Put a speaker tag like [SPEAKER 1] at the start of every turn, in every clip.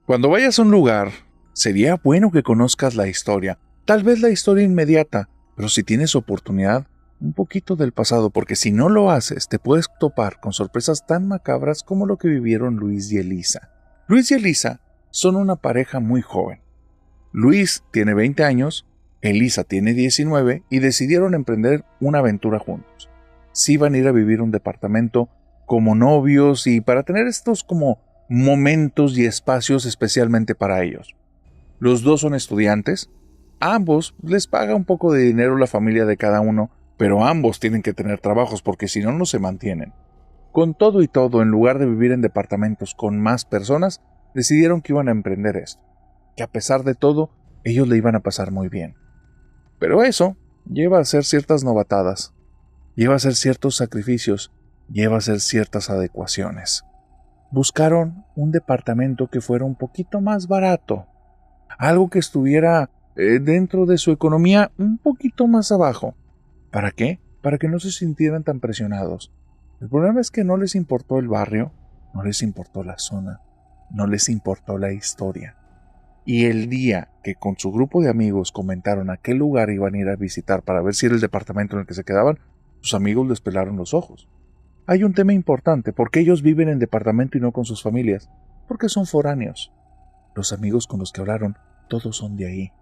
[SPEAKER 1] Cuando vayas a un lugar, sería bueno que conozcas la historia. Tal vez la historia inmediata, pero si tienes oportunidad, un poquito del pasado, porque si no lo haces, te puedes topar con sorpresas tan macabras como lo que vivieron Luis y Elisa. Luis y Elisa son una pareja muy joven. Luis tiene 20 años, Elisa tiene 19 y decidieron emprender una aventura juntos. Sí van a ir a vivir un departamento como novios y para tener estos como momentos y espacios especialmente para ellos. Los dos son estudiantes, a ambos les paga un poco de dinero la familia de cada uno, pero ambos tienen que tener trabajos porque si no, no se mantienen. Con todo y todo, en lugar de vivir en departamentos con más personas, decidieron que iban a emprender esto, que a pesar de todo, ellos le iban a pasar muy bien. Pero eso lleva a hacer ciertas novatadas, lleva a hacer ciertos sacrificios, lleva a hacer ciertas adecuaciones. Buscaron un departamento que fuera un poquito más barato, algo que estuviera dentro de su economía un poquito más abajo. ¿Para qué? Para que no se sintieran tan presionados. El problema es que no les importó el barrio, no les importó la zona, no les importó la historia. Y el día que con su grupo de amigos comentaron a qué lugar iban a ir a visitar para ver si era el departamento en el que se quedaban, sus amigos les pelaron los ojos. Hay un tema importante, porque ellos viven en departamento y no con sus familias, porque son foráneos. Los amigos con los que hablaron, todos son de ahí.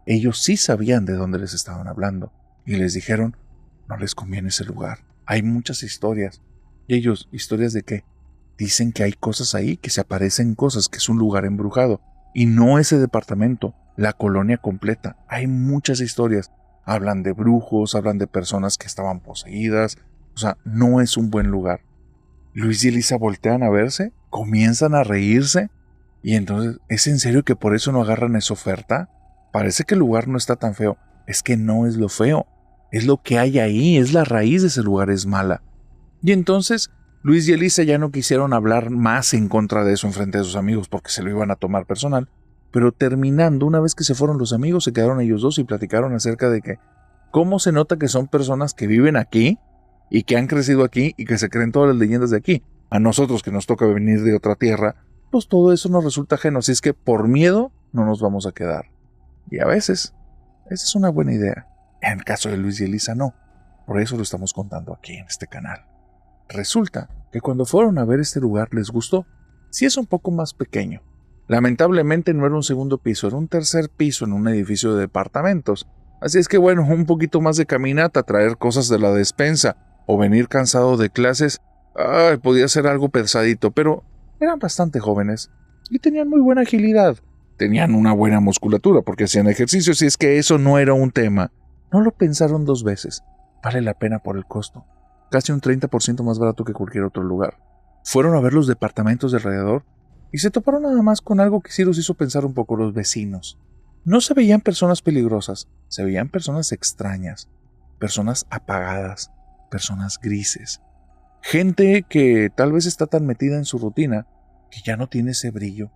[SPEAKER 1] Ellos sí sabían de dónde les estaban hablando, y les dijeron, no les conviene ese lugar. Hay muchas historias. ¿Y ellos, historias de qué? Dicen que hay cosas ahí, que se aparecen cosas, que es un lugar embrujado. Y no ese departamento, la colonia completa. Hay muchas historias. Hablan de brujos, hablan de personas que estaban poseídas. O sea, no es un buen lugar. Luis y Elisa voltean a verse, comienzan a reírse. Y entonces, ¿es en serio que por eso no agarran esa oferta? Parece que el lugar no está tan feo. Es que no es lo feo. Es lo que hay ahí, es la raíz de ese lugar, es mala. Y entonces, Luis y Elisa ya no quisieron hablar más en contra de eso en frente de sus amigos porque se lo iban a tomar personal. Pero terminando, una vez que se fueron los amigos, se quedaron ellos dos y platicaron acerca de que cómo se nota que son personas que viven aquí y que han crecido aquí y que se creen todas las leyendas de aquí. A nosotros que nos toca venir de otra tierra, pues todo eso nos resulta ajeno, así es que por miedo no nos vamos a quedar. Y a veces, esa es una buena idea. En el caso de Luis y Elisa no. Por eso lo estamos contando aquí en este canal. Resulta que cuando fueron a ver este lugar les gustó. Sí es un poco más pequeño. Lamentablemente no era un segundo piso, era un tercer piso en un edificio de departamentos. Así es que bueno, un poquito más de caminata, traer cosas de la despensa o venir cansado de clases, podía ser algo pesadito, pero eran bastante jóvenes y tenían muy buena agilidad. Tenían una buena musculatura porque hacían ejercicio, si es que eso no era un tema. No lo pensaron dos veces. Vale la pena por el costo. Casi un 30% más barato que cualquier otro lugar. Fueron a ver los departamentos de alrededor y se toparon nada más con algo que sí los hizo pensar un poco: los vecinos. No se veían personas peligrosas, se veían personas extrañas, personas apagadas, personas grises. Gente que tal vez está tan metida en su rutina que ya no tiene ese brillo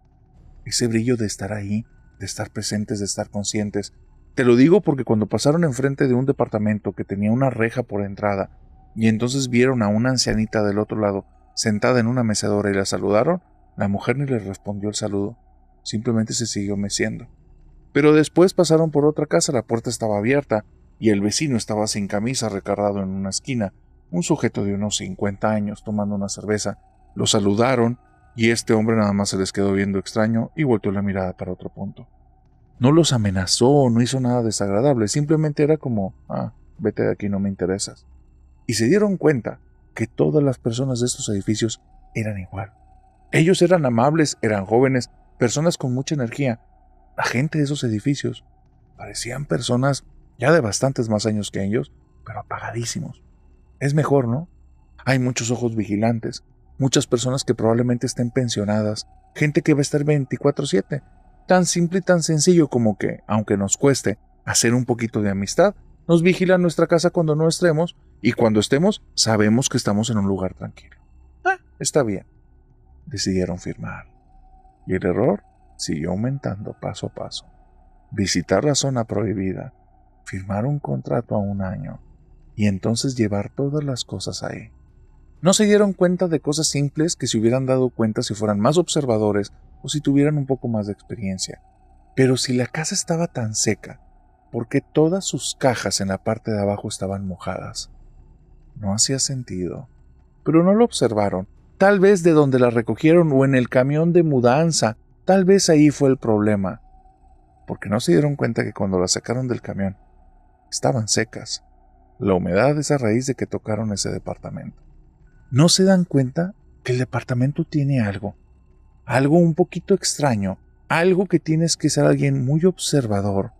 [SPEAKER 1] de estar ahí, de estar presentes, de estar conscientes. Te lo digo porque cuando pasaron enfrente de un departamento que tenía una reja por entrada y entonces vieron a una ancianita del otro lado sentada en una mecedora y la saludaron, la mujer ni les respondió el saludo, simplemente se siguió meciendo. Pero después pasaron por otra casa, la puerta estaba abierta y el vecino estaba sin camisa, recargado en una esquina, un sujeto de unos 50 años tomando una cerveza. Lo saludaron y este hombre nada más se les quedó viendo extraño y volteó la mirada para otro punto. No los amenazó, no hizo nada desagradable, simplemente era como, vete de aquí, no me interesas. Y se dieron cuenta que todas las personas de estos edificios eran igual. Ellos eran amables, eran jóvenes, personas con mucha energía. La gente de esos edificios parecían personas ya de bastantes más años que ellos, pero apagadísimos. Es mejor, ¿no? Hay muchos ojos vigilantes, muchas personas que probablemente estén pensionadas, gente que va a estar 24/7. Tan simple y tan sencillo como que, aunque nos cueste hacer un poquito de amistad, nos vigilan nuestra casa cuando no estemos y cuando estemos sabemos que estamos en un lugar tranquilo. Está bien. Decidieron firmar. Y el error siguió aumentando paso a paso. Visitar la zona prohibida, firmar un contrato a 1 año y entonces llevar todas las cosas ahí. No se dieron cuenta de cosas simples que se hubieran dado cuenta si fueran más observadores o si tuvieran un poco más de experiencia. Pero si la casa estaba tan seca, ¿por qué todas sus cajas en la parte de abajo estaban mojadas? No hacía sentido. Pero no lo observaron. Tal vez de donde la recogieron o en el camión de mudanza, tal vez ahí fue el problema. Porque no se dieron cuenta que cuando la sacaron del camión, estaban secas. La humedad es a raíz de que tocaron ese departamento. No se dan cuenta que el departamento tiene algo un poquito extraño, algo que tienes que ser alguien muy observador,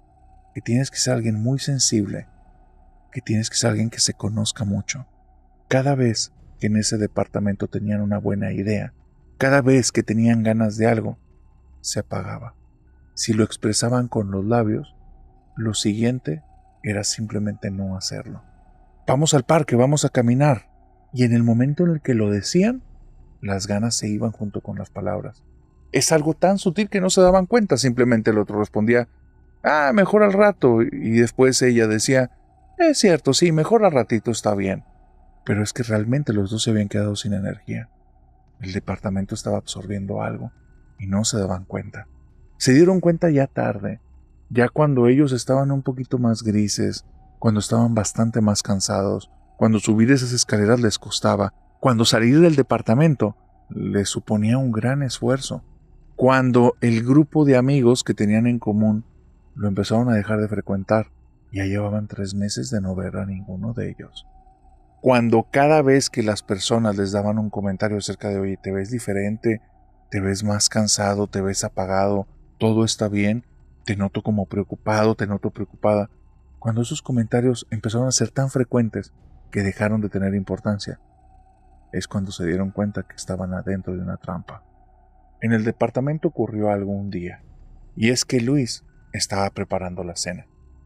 [SPEAKER 1] que tienes que ser alguien muy sensible, que tienes que ser alguien que se conozca mucho. Cada vez que en ese departamento tenían una buena idea, cada vez que tenían ganas de algo, se apagaba. Si lo expresaban con los labios, lo siguiente era simplemente no hacerlo. Vamos al parque, vamos a caminar. Y en el momento en el que lo decían, las ganas se iban junto con las palabras. Es algo tan sutil que no se daban cuenta, simplemente el otro respondía, mejor al rato, y después ella decía, es cierto, sí, mejor al ratito está bien. Pero es que realmente los dos se habían quedado sin energía. El departamento estaba absorbiendo algo, y no se daban cuenta. Se dieron cuenta ya tarde, ya cuando ellos estaban un poquito más grises, cuando estaban bastante más cansados, cuando subir esas escaleras les costaba, cuando salir del departamento les suponía un gran esfuerzo, cuando el grupo de amigos que tenían en común lo empezaron a dejar de frecuentar, ya llevaban 3 meses de no ver a ninguno de ellos. Cuando cada vez que las personas les daban un comentario acerca de, oye, te ves diferente, te ves más cansado, te ves apagado, todo está bien, te noto como preocupado, te noto preocupada, cuando esos comentarios empezaron a ser tan frecuentes que dejaron de tener importancia, es cuando se dieron cuenta que estaban adentro de una trampa. En el departamento ocurrió algo un día, y es que Luis estaba preparando la cena.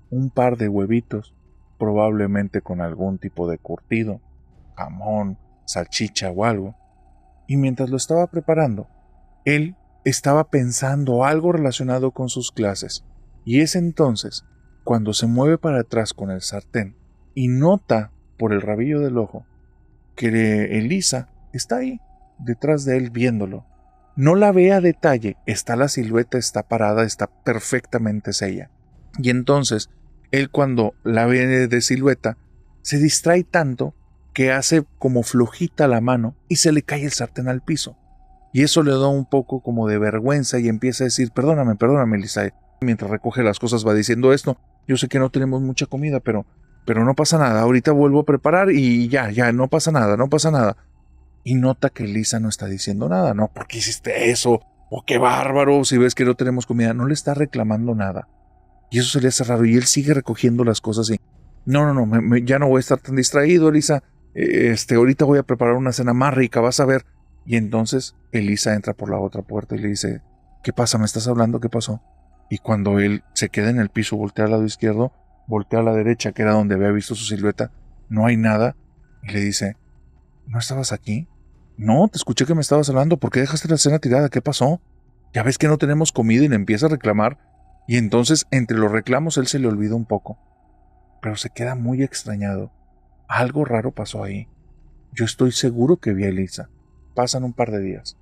[SPEAKER 1] Un par de huevitos, probablemente con algún tipo de curtido, jamón, salchicha o algo, y mientras lo estaba preparando, él estaba pensando algo relacionado con sus clases, y es entonces cuando se mueve para atrás con el sartén y nota por el rabillo del ojo que Elisa está ahí, detrás de él viéndolo. No la ve a detalle, está la silueta, está parada, está perfectamente ella. Y entonces, él cuando la ve de silueta, se distrae tanto que hace como flojita la mano y se le cae el sartén al piso. Y eso le da un poco como de vergüenza y empieza a decir, perdóname, Elisa. Mientras recoge las cosas va diciendo esto, yo sé que no tenemos mucha comida, pero no pasa nada, ahorita vuelvo a preparar y ya, no pasa nada. Y nota que Elisa no está diciendo nada, no, ¿por qué hiciste eso? O qué bárbaro, si ves que no tenemos comida, no le está reclamando nada. Y eso se le hace raro, y él sigue recogiendo las cosas y, no, ya no voy a estar tan distraído, Elisa, ahorita voy a preparar una cena más rica, vas a ver. Y entonces Elisa entra por la otra puerta y le dice, ¿qué pasa? ¿Me estás hablando? ¿Qué pasó? Y cuando él se queda en el piso, voltea al lado izquierdo, voltea a la derecha, que era donde había visto su silueta, no hay nada, y le dice, ¿no estabas aquí? No, te escuché que me estabas hablando, ¿por qué dejaste la cena tirada? ¿Qué pasó? Ya ves que no tenemos comida y le empieza a reclamar, y entonces entre los reclamos él se le olvida un poco, pero se queda muy extrañado. Algo raro pasó ahí. Yo estoy seguro que vi a Elisa. Pasan un par de días.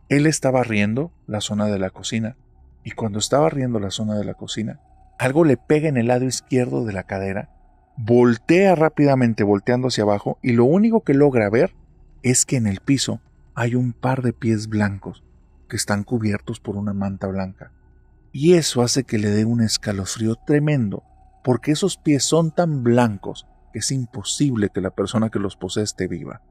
[SPEAKER 1] Él estaba riendo la zona de la cocina, y cuando estaba riendo la zona de la cocina, algo le pega en el lado izquierdo de la cadera, voltea rápidamente volteando hacia abajo y lo único que logra ver es que en el piso hay un par de pies blancos que están cubiertos por una manta blanca. Y eso hace que le dé un escalofrío tremendo, porque esos pies son tan blancos que es imposible que la persona que los posee esté viva.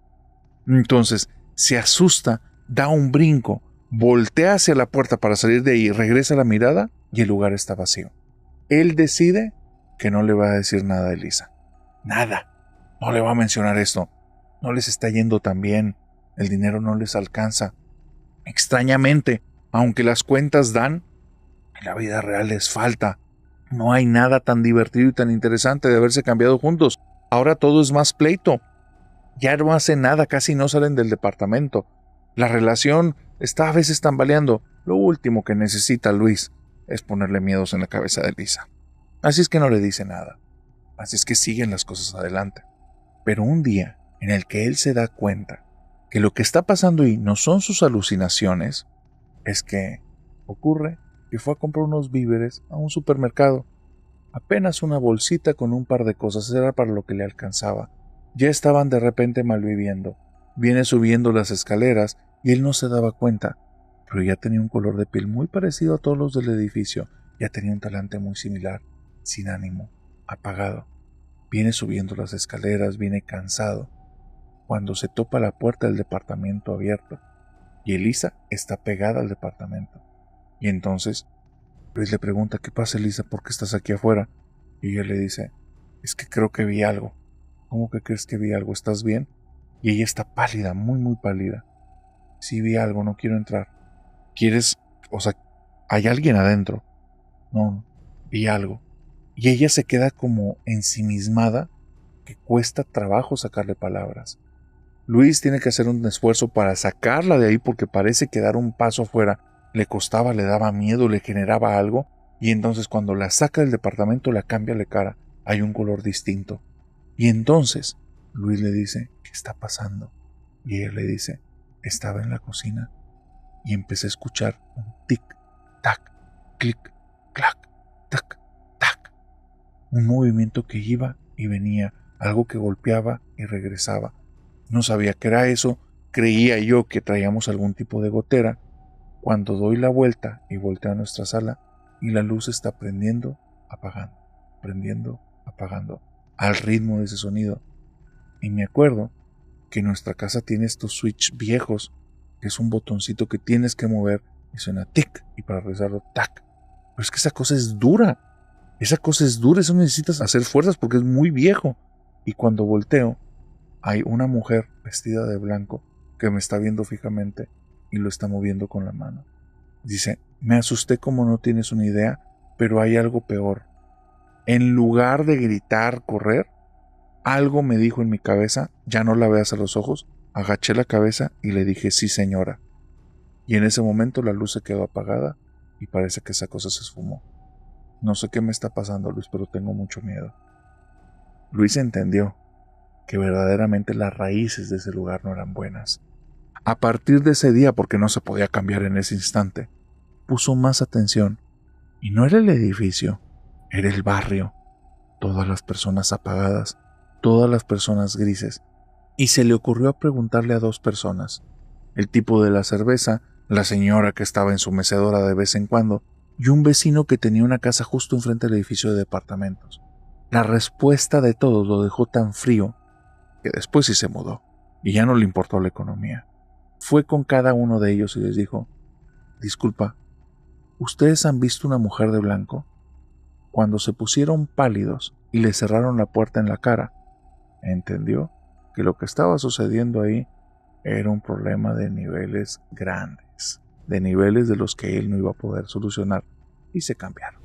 [SPEAKER 1] Entonces se asusta, da un brinco, voltea hacia la puerta para salir de ahí, regresa la mirada y el lugar está vacío. Él decide que no le va a decir nada a Elisa. Nada. No le va a mencionar esto. No les está yendo tan bien. El dinero no les alcanza. Extrañamente, aunque las cuentas dan, en la vida real les falta. No hay nada tan divertido y tan interesante de haberse cambiado juntos. Ahora todo es más pleito. Ya no hacen nada, casi no salen del departamento. La relación está a veces tambaleando. Lo último que necesita Luis es ponerle miedos en la cabeza de Elisa. Así es que no le dice nada. Así es que siguen las cosas adelante. Pero un día, en el que él se da cuenta que lo que está pasando ahí no son sus alucinaciones, es que ocurre que fue a comprar unos víveres a un supermercado. Apenas una bolsita con un par de cosas era para lo que le alcanzaba. Ya estaban de repente malviviendo. Viene subiendo las escaleras y él no se daba cuenta, pero ya tenía un color de piel muy parecido a todos los del edificio. Ya tenía un talante muy similar, sin ánimo, apagado. Viene subiendo las escaleras, viene cansado, cuando se topa la puerta del departamento abierto, y Elisa está pegada al departamento. Y entonces Luis le pregunta: ¿qué pasa, Elisa? ¿Por qué estás aquí afuera? Y ella le dice: es que creo que vi algo. ¿Cómo que crees que vi algo? ¿Estás bien? Y ella está pálida, muy muy pálida. Sí, vi algo, no quiero entrar. ¿Quieres? O sea, ¿hay alguien adentro? No, vi algo. Y ella se queda como ensimismada, que cuesta trabajo sacarle palabras. Luis tiene que hacer un esfuerzo para sacarla de ahí, porque parece que dar un paso afuera le costaba, le daba miedo, le generaba algo, y entonces cuando la saca del departamento la cambia de cara, hay un color distinto. Y entonces Luis le dice: ¿qué está pasando? Y ella le dice: estaba en la cocina y empecé a escuchar un tic, tac, clic, clac, tac, tac, un movimiento que iba y venía, algo que golpeaba y regresaba. No sabía qué era eso, creía yo que traíamos algún tipo de gotera, cuando doy la vuelta y volteo a nuestra sala y la luz está prendiendo, apagando, al ritmo de ese sonido. Y me acuerdo que nuestra casa tiene estos switch viejos, que es un botoncito que tienes que mover y suena tic, y para regresarlo tac. Pero es que esa cosa es dura, eso necesitas hacer fuerzas porque es muy viejo. Y cuando volteo, hay una mujer vestida de blanco que me está viendo fijamente y lo está moviendo con la mano. Dice: me asusté como no tienes una idea, pero hay algo peor. En lugar de gritar, correr, algo me dijo en mi cabeza: ya no la veas a los ojos. Agaché la cabeza y le dije: sí, señora. Y en ese momento la luz se quedó apagada y parece que esa cosa se esfumó. No sé qué me está pasando, Luis, pero tengo mucho miedo. Luis entendió que verdaderamente las raíces de ese lugar no eran buenas. A partir de ese día, porque no se podía cambiar en ese instante, puso más atención. Y no era el edificio, era el barrio. Todas las personas apagadas, todas las personas grises. Y se le ocurrió preguntarle a 2 personas: el tipo de la cerveza, la señora que estaba en su mecedora de vez en cuando, y un vecino que tenía una casa justo enfrente del edificio de departamentos. La respuesta de todos lo dejó tan frío que después sí se mudó, y ya no le importó la economía. Fue con cada uno de ellos y les dijo: disculpa, ¿ustedes han visto una mujer de blanco? Cuando se pusieron pálidos y le cerraron la puerta en la cara, entendió que lo que estaba sucediendo ahí era un problema de niveles grandes, de niveles de los que él no iba a poder solucionar, y se cambiaron.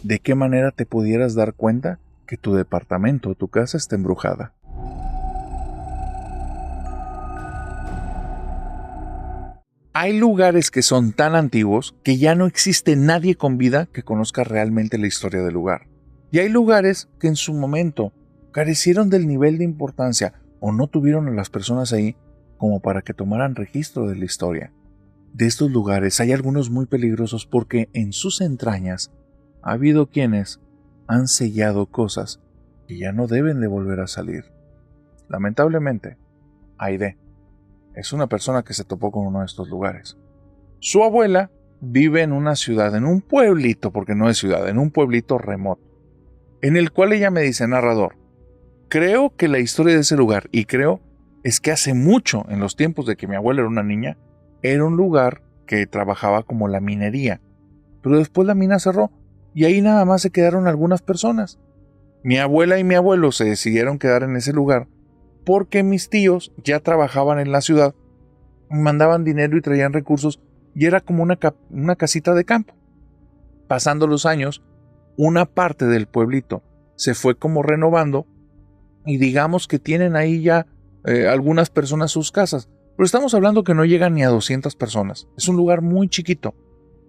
[SPEAKER 1] ¿De qué manera te pudieras dar cuenta que tu departamento o tu casa está embrujada? Hay lugares que son tan antiguos que ya no existe nadie con vida que conozca realmente la historia del lugar. Y hay lugares que en su momento carecieron del nivel de importancia o no tuvieron a las personas ahí como para que tomaran registro de la historia. De estos lugares hay algunos muy peligrosos porque en sus entrañas ha habido quienes han sellado cosas que ya no deben de volver a salir. Lamentablemente, Aide es una persona que se topó con uno de estos lugares. Su abuela vive en una ciudad, en un pueblito, porque no es ciudad, en un pueblito remoto, en el cual ella me dice: narrador, creo que la historia de ese lugar, y creo, es que hace mucho, en los tiempos de que mi abuela era una niña, era un lugar que trabajaba como la minería, pero después la mina cerró y ahí nada más se quedaron algunas personas. Mi abuela y mi abuelo se decidieron quedar en ese lugar porque mis tíos ya trabajaban en la ciudad, mandaban dinero y traían recursos, y era como una casita de campo. Pasando los años, una parte del pueblito se fue como renovando, y digamos que tienen ahí ya algunas personas sus casas, pero estamos hablando que no llegan ni a 200 personas. Es un lugar muy chiquito.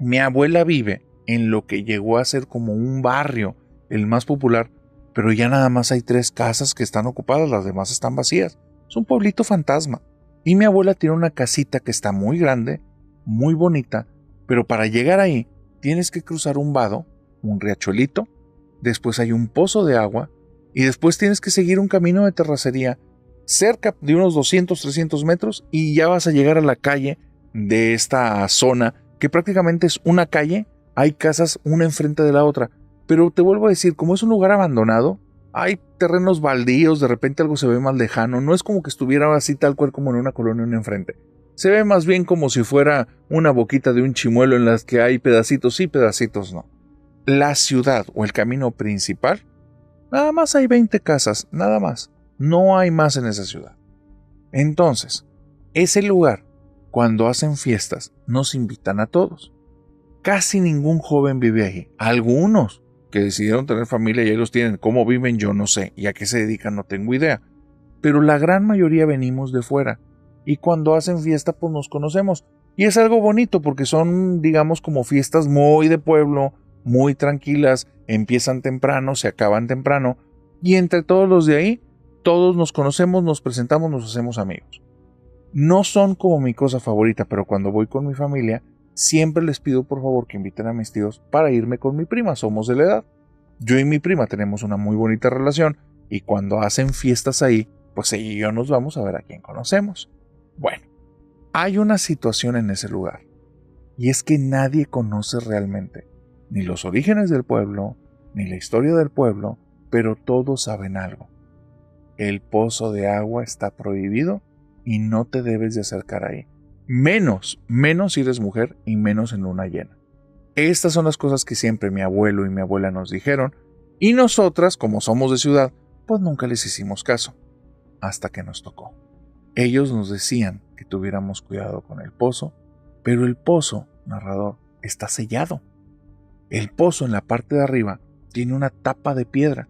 [SPEAKER 1] Mi abuela vive en lo que llegó a ser como un barrio, el más popular, pero ya nada más hay 3 casas que están ocupadas, las demás están vacías. Es un pueblito fantasma. Y mi abuela tiene una casita que está muy grande, muy bonita, pero para llegar ahí tienes que cruzar un vado, un riachuelito, después hay un pozo de agua y después tienes que seguir un camino de terracería cerca de unos 200, 300 metros y ya vas a llegar a la calle de esta zona, que prácticamente es una calle, hay casas una enfrente de la otra, pero te vuelvo a decir, como es un lugar abandonado, hay terrenos baldíos, de repente algo se ve más lejano, no es como que estuviera así tal cual como en una colonia una enfrente. Se ve más bien como si fuera una boquita de un chimuelo en las que hay pedacitos sí, pedacitos no. La ciudad o el camino principal, nada más hay 20 casas, nada más. No hay más en esa ciudad. Entonces, ese lugar, cuando hacen fiestas, nos invitan a todos. Casi ningún joven vive ahí. Algunos que decidieron tener familia y ahí los tienen. ¿Cómo viven? Yo no sé. ¿Y a qué se dedican? No tengo idea. Pero la gran mayoría venimos de fuera. Y cuando hacen fiesta, pues nos conocemos. Y es algo bonito porque son, digamos, como fiestas muy de pueblo, muy tranquilas. Empiezan temprano, se acaban temprano. Y entre todos los de ahí, todos nos conocemos, nos presentamos, nos hacemos amigos. No son como mi cosa favorita, pero cuando voy con mi familia, siempre les pido por favor que inviten a mis tíos para irme con mi prima, somos de la edad. Yo y mi prima tenemos una muy bonita relación y cuando hacen fiestas ahí, pues ella y yo nos vamos a ver a quién conocemos. Bueno, hay una situación en ese lugar y es que nadie conoce realmente ni los orígenes del pueblo, ni la historia del pueblo, pero todos saben algo. El pozo de agua está prohibido y no te debes de acercar ahí. Menos si eres mujer y menos en luna llena. Estas son las cosas que siempre mi abuelo y mi abuela nos dijeron y nosotras, como somos de ciudad, pues nunca les hicimos caso. Hasta que nos tocó. Ellos nos decían que tuviéramos cuidado con el pozo, pero el pozo, narrador, está sellado. El pozo en la parte de arriba tiene una tapa de piedra.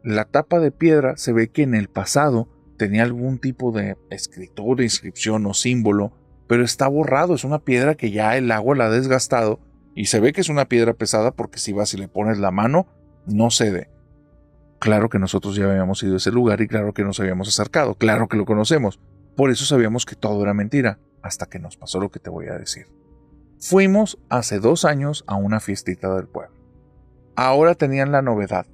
[SPEAKER 1] La tapa de piedra se ve que en el pasado tenía algún tipo de escritura, inscripción o símbolo, pero está borrado, es una piedra que ya el agua la ha desgastado y se ve que es una piedra pesada porque si vas y le pones la mano, no cede. Claro que nosotros ya habíamos ido a ese lugar y claro que nos habíamos acercado, claro que lo conocemos, por eso sabíamos que todo era mentira, hasta que nos pasó lo que te voy a decir. Fuimos hace 2 años a una fiestita del pueblo. Ahora tenían la novedad.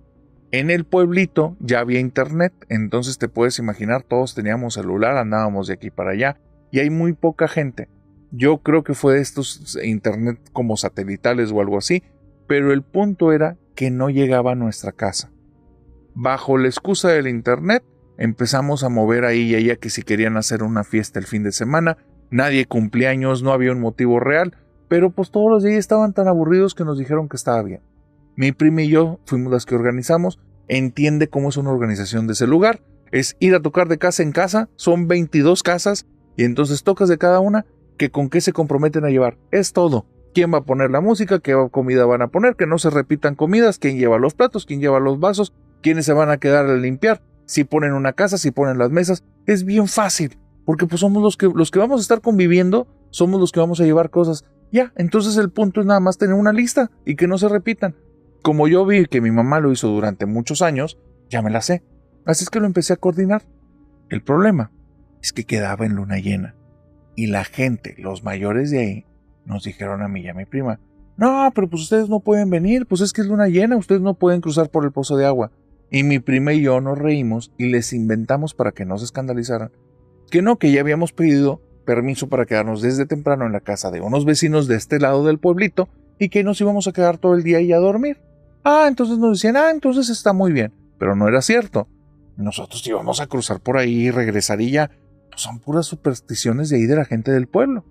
[SPEAKER 1] En el pueblito ya había internet, entonces te puedes imaginar, todos teníamos celular, andábamos de aquí para allá y hay muy poca gente. Yo creo que fue de estos internet como satelitales o algo así, pero el punto era que no llegaba a nuestra casa. Bajo la excusa del internet, empezamos a mover ahí y allá que si querían hacer una fiesta el fin de semana, nadie cumplía años, no había un motivo real, pero pues todos los días estaban tan aburridos que nos dijeron que estaba bien. Mi prima y yo fuimos las que organizamos. Entiende cómo es una organización de ese lugar. Es ir a tocar de casa en casa. Son 22 casas. Y entonces tocas de cada una que con qué se comprometen a llevar. Es todo. ¿Quién va a poner la música? ¿Qué comida van a poner? Que no se repitan comidas. ¿Quién lleva los platos? ¿Quién lleva los vasos? ¿Quiénes se van a quedar a limpiar? Si ponen una casa, si ponen las mesas. Es bien fácil. Porque pues somos los que vamos a estar conviviendo. Somos los que vamos a llevar cosas. Ya, entonces el punto es nada más tener una lista y que no se repitan. Como yo vi que mi mamá lo hizo durante muchos años, ya me la sé. Así es que lo empecé a coordinar. El problema es que quedaba en luna llena. Y la gente, los mayores de ahí, nos dijeron a mí y a mi prima, no, pero pues ustedes no pueden venir, pues es que es luna llena, ustedes no pueden cruzar por el pozo de agua. Y mi prima y yo nos reímos y les inventamos para que no se escandalizaran, que no, que ya habíamos pedido permiso para quedarnos desde temprano en la casa de unos vecinos de este lado del pueblito y que nos íbamos a quedar todo el día ahí a dormir. Entonces nos decían, entonces está muy bien. Pero no era cierto. Nosotros íbamos a cruzar por ahí y regresar y ya. Pues son puras supersticiones de ahí de la gente del pueblo.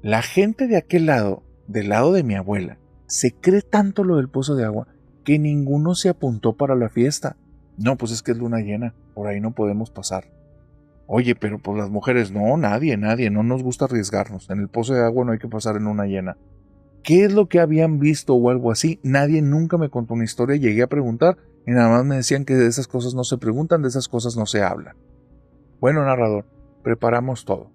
[SPEAKER 1] La gente de aquel lado, del lado de mi abuela, se cree tanto lo del pozo de agua que ninguno se apuntó para la fiesta. No, pues es que es luna llena, por ahí no podemos pasar. Oye, pero pues las mujeres, no, nadie, no nos gusta arriesgarnos. En el pozo de agua no hay que pasar en luna llena. ¿Qué es lo que habían visto o algo así? Nadie nunca me contó una historia, llegué a preguntar y nada más me decían que de esas cosas no se preguntan, de esas cosas no se hablan. Bueno, narrador, preparamos todo.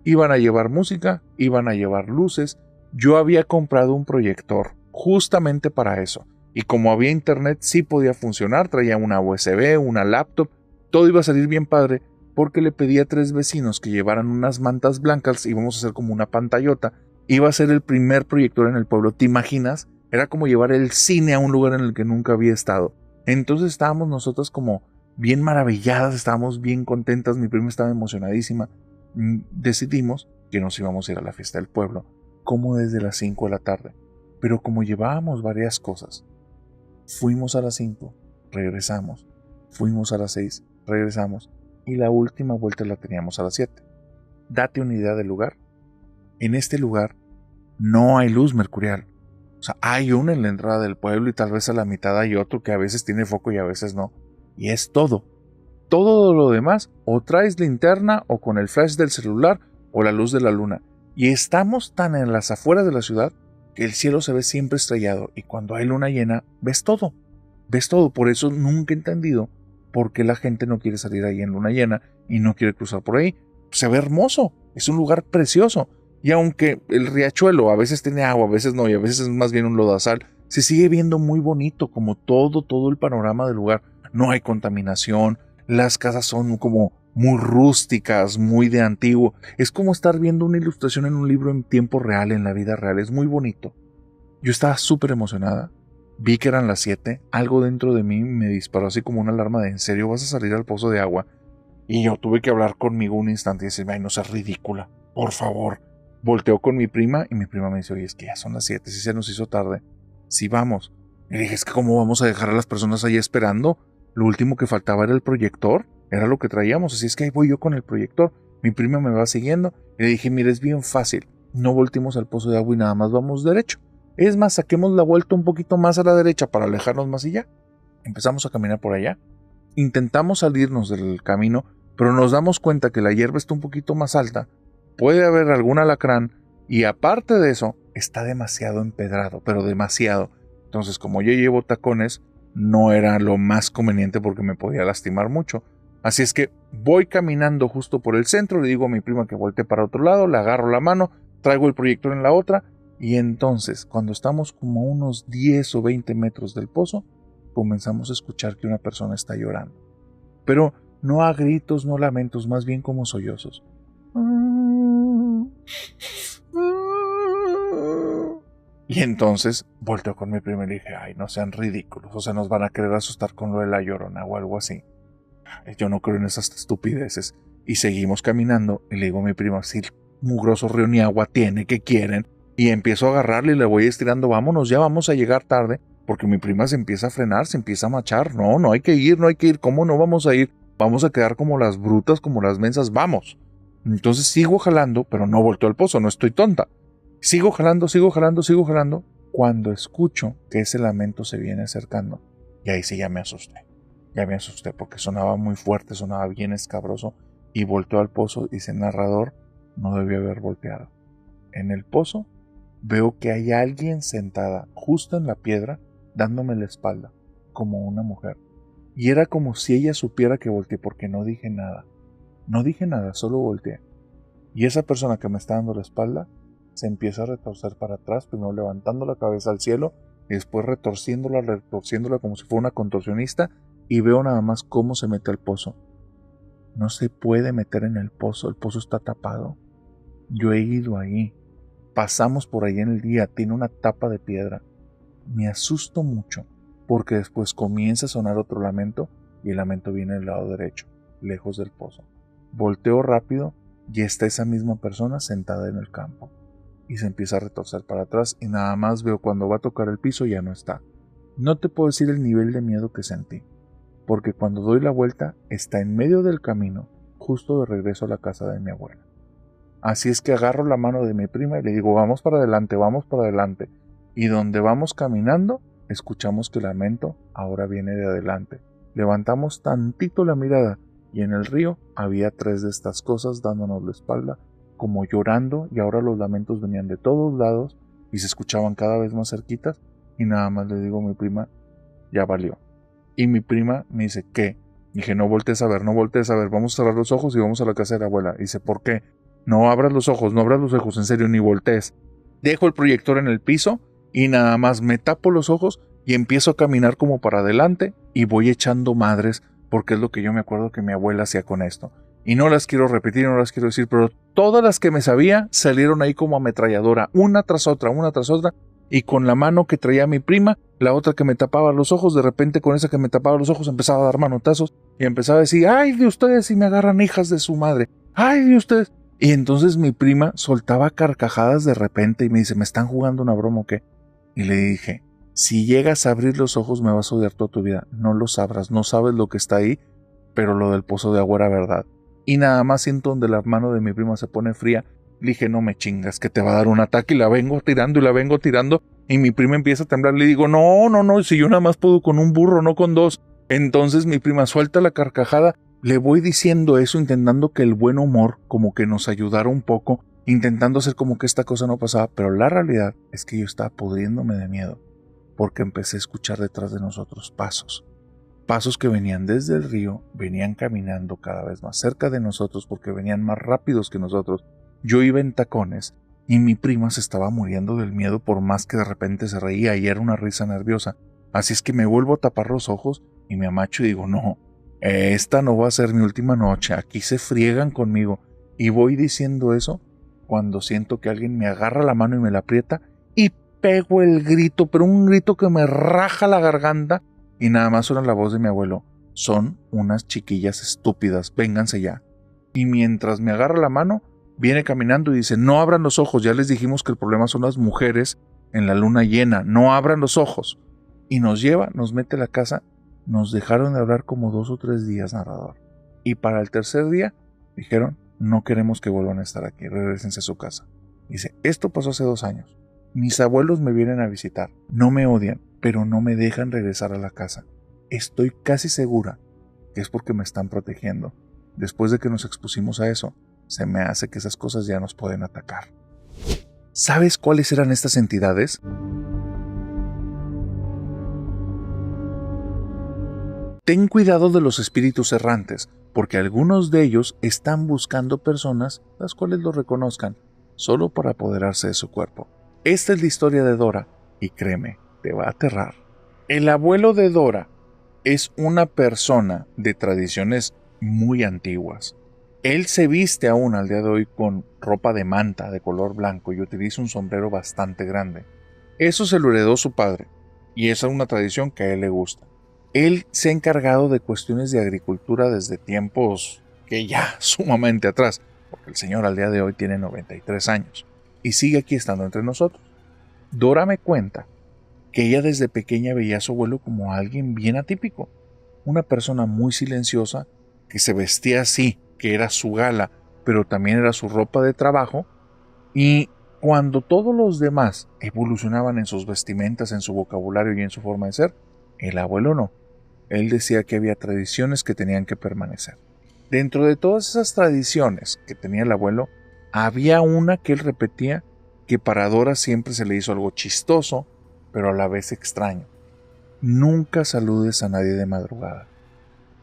[SPEAKER 1] Iban a llevar música, iban a llevar luces, yo había comprado un proyector justamente para eso y como había internet sí podía funcionar, traía una USB, una laptop, todo iba a salir bien padre, porque le pedí a 3 vecinos que llevaran unas mantas blancas, íbamos a hacer como una pantallota, iba a ser el primer proyector en el pueblo, ¿te imaginas? Era como llevar el cine a un lugar en el que nunca había estado. Entonces estábamos nosotros como bien maravilladas, estábamos bien contentas, mi prima estaba emocionadísima. Decidimos que nos íbamos a ir a la fiesta del pueblo, como desde las 5 de la tarde. Pero como llevábamos varias cosas, fuimos a las 5, regresamos, fuimos a las 6, regresamos, y la última vuelta la teníamos a las 7. Date una idea del lugar. En este lugar no hay luz mercurial. O sea, hay una en la entrada del pueblo y tal vez a la mitad hay otro que a veces tiene foco y a veces no. Y es todo. Todo lo demás o traes linterna o con el flash del celular o la luz de la luna. Y estamos tan en las afueras de la ciudad que el cielo se ve siempre estrellado y cuando hay luna llena ves todo. Ves todo. Por eso nunca he entendido por qué la gente no quiere salir ahí en luna llena y no quiere cruzar por ahí. Se ve hermoso. Es un lugar precioso. Y aunque el riachuelo a veces tiene agua, a veces no, y a veces es más bien un lodazal, se sigue viendo muy bonito como todo el panorama del lugar. No hay contaminación, las casas son como muy rústicas, muy de antiguo. Es como estar viendo una ilustración en un libro en tiempo real, en la vida real. Es muy bonito. Yo estaba súper emocionada. Vi que eran las 7. Algo dentro de mí me disparó así como una alarma de ¿en serio vas a salir al pozo de agua? Y yo tuve que hablar conmigo un instante y decirme, ay, no seas ridícula, por favor. Volteo con mi prima y mi prima me dice, oye, es que ya son las 7, si se nos hizo tarde. Sí, vamos. Y le dije, es que ¿cómo vamos a dejar a las personas ahí esperando? Lo último que faltaba era el proyector, era lo que traíamos, así es que ahí voy yo con el proyector. Mi prima me va siguiendo y le dije, mira, es bien fácil, no voltimos al pozo de agua y nada más vamos derecho. Es más, saquemos la vuelta un poquito más a la derecha para alejarnos más y ya. Empezamos a caminar por allá. Intentamos salirnos del camino, pero nos damos cuenta que la hierba está un poquito más alta. Puede haber algún alacrán y aparte de eso está demasiado empedrado, pero demasiado. Entonces como yo llevo tacones no era lo más conveniente porque me podía lastimar mucho. Así es que voy caminando justo por el centro, le digo a mi prima que voltee para otro lado, le agarro la mano, traigo el proyector en la otra y entonces cuando estamos como a unos 10 o 20 metros del pozo comenzamos a escuchar que una persona está llorando. Pero no a gritos, no lamentos, más bien como sollozos. Y entonces volteo con mi prima y le dije, ay, no sean ridículos, o sea, nos van a querer asustar con lo de la Llorona o algo así. Yo no creo en esas estupideces. Y seguimos caminando y le digo a mi prima, si el mugroso río ni agua tiene, ¿qué quieren? Y empiezo a agarrarle y le voy estirando, vámonos, ya vamos a llegar tarde, porque mi prima se empieza a frenar, se empieza a machar, no hay que ir, ¿cómo no vamos a ir? Vamos a quedar como las brutas, como las mensas, vamos. Entonces sigo jalando, pero no volteo al pozo, no estoy tonta. Sigo jalando, cuando escucho que ese lamento se viene acercando. Y ahí sí ya me asusté porque sonaba muy fuerte, sonaba bien escabroso y volteo al pozo y ese narrador no debió haber volteado. En el pozo veo que hay alguien sentada justo en la piedra dándome la espalda, como una mujer. Y era como si ella supiera que volteé porque no dije nada. No dije nada, solo volteé. Y esa persona que me está dando la espalda se empieza a retorcer para atrás, primero levantando la cabeza al cielo y después retorciéndola como si fuera una contorsionista y veo nada más cómo se mete al pozo. No se puede meter en el pozo está tapado. Yo he ido ahí. Pasamos por ahí en el día, tiene una tapa de piedra. Me asusto mucho porque después comienza a sonar otro lamento y el lamento viene del lado derecho, lejos del pozo. Volteo rápido y está esa misma persona sentada en el campo. Y se empieza a retorcer para atrás y nada más veo cuando va a tocar el piso ya no está. No te puedo decir el nivel de miedo que sentí, porque cuando doy la vuelta está en medio del camino, justo de regreso a la casa de mi abuela. Así es que agarro la mano de mi prima y le digo, vamos para adelante. Y donde vamos caminando, escuchamos que el lamento ahora viene de adelante. Levantamos tantito la mirada y en el río había 3 de estas cosas dándonos la espalda, como llorando, y ahora los lamentos venían de todos lados y se escuchaban cada vez más cerquitas y nada más le digo a mi prima, ya valió. Y mi prima me dice, ¿qué? Dije, no voltees a ver, vamos a cerrar los ojos y vamos a la casa de la abuela. Dice, ¿por qué? No abras los ojos, en serio, ni voltees. Dejo el proyector en el piso y nada más me tapo los ojos y empiezo a caminar como para adelante y voy echando madres porque es lo que yo me acuerdo que mi abuela hacía con esto. y no las quiero repetir, no las quiero decir, pero todas las que me sabía salieron ahí como ametralladora, una tras otra, y con la mano que traía mi prima, la otra que me tapaba los ojos, de repente con esa que me tapaba los ojos empezaba a dar manotazos y empezaba a decir, ¡ay de ustedes si me agarran hijas de su madre! ¡Ay de ustedes! Y entonces mi prima soltaba carcajadas de repente y me dice, ¿me están jugando una broma o qué? Y le dije, si llegas a abrir los ojos me vas a odiar toda tu vida, no lo sabrás, no sabes lo que está ahí, pero lo del pozo de agua era verdad. Y nada más siento donde la mano de mi prima se pone fría. Le dije, no me chingas, que te va a dar un ataque, y la vengo tirando, y mi prima empieza a temblar. Le digo, no, si yo nada más puedo con un burro, no con dos. Entonces mi prima suelta la carcajada, le voy diciendo eso, intentando que el buen humor como que nos ayudara un poco, intentando hacer como que esta cosa no pasaba, pero la realidad es que yo estaba pudriéndome de miedo, porque empecé a escuchar detrás de nosotros pasos. Pasos que venían desde el río, venían caminando cada vez más cerca de nosotros porque venían más rápidos que nosotros. Yo iba en tacones y mi prima se estaba muriendo del miedo por más que de repente se reía y era una risa nerviosa. Así es que me vuelvo a tapar los ojos y me amacho y digo, no, esta no va a ser mi última noche, aquí se friegan conmigo. Y voy diciendo eso cuando siento que alguien me agarra la mano y me la aprieta y pego el grito, pero un grito que me raja la garganta. Y nada más suena la voz de mi abuelo. Son unas chiquillas estúpidas, vénganse ya. Y mientras me agarra la mano, viene caminando y dice, no abran los ojos, ya les dijimos que el problema son las mujeres en la luna llena, no abran los ojos. Y nos lleva, nos mete a la casa, nos dejaron de hablar como 2 o 3 días, narrador. Y para el tercer día, dijeron, no queremos que vuelvan a estar aquí, regrésense a su casa. Dice, esto pasó hace 2 años. Mis abuelos me vienen a visitar, no me odian, pero no me dejan regresar a la casa. Estoy casi segura que es porque me están protegiendo. Después de que nos expusimos a eso, se me hace que esas cosas ya nos pueden atacar. ¿Sabes cuáles eran estas entidades? Ten cuidado de los espíritus errantes, porque algunos de ellos están buscando personas las cuales lo reconozcan, solo para apoderarse de su cuerpo. Esta es la historia de Dora, y créeme, te va a aterrar. El abuelo de Dora es una persona de tradiciones muy antiguas. Él se viste aún al día de hoy con ropa de manta de color blanco y utiliza un sombrero bastante grande. Eso se lo heredó su padre, y esa es una tradición que a él le gusta. Él se ha encargado de cuestiones de agricultura desde tiempos que ya sumamente atrás, porque el señor al día de hoy tiene 93 años y sigue aquí estando entre nosotros. Dora me cuenta que ella desde pequeña veía a su abuelo como alguien bien atípico, una persona muy silenciosa que se vestía así, que era su gala, pero también era su ropa de trabajo, y cuando todos los demás evolucionaban en sus vestimentas, en su vocabulario y en su forma de ser, el abuelo no. Él decía que había tradiciones que tenían que permanecer. Dentro de todas esas tradiciones que tenía el abuelo, había una que él repetía que para Dora siempre se le hizo algo chistoso, pero a la vez extraño. Nunca saludes a nadie de madrugada.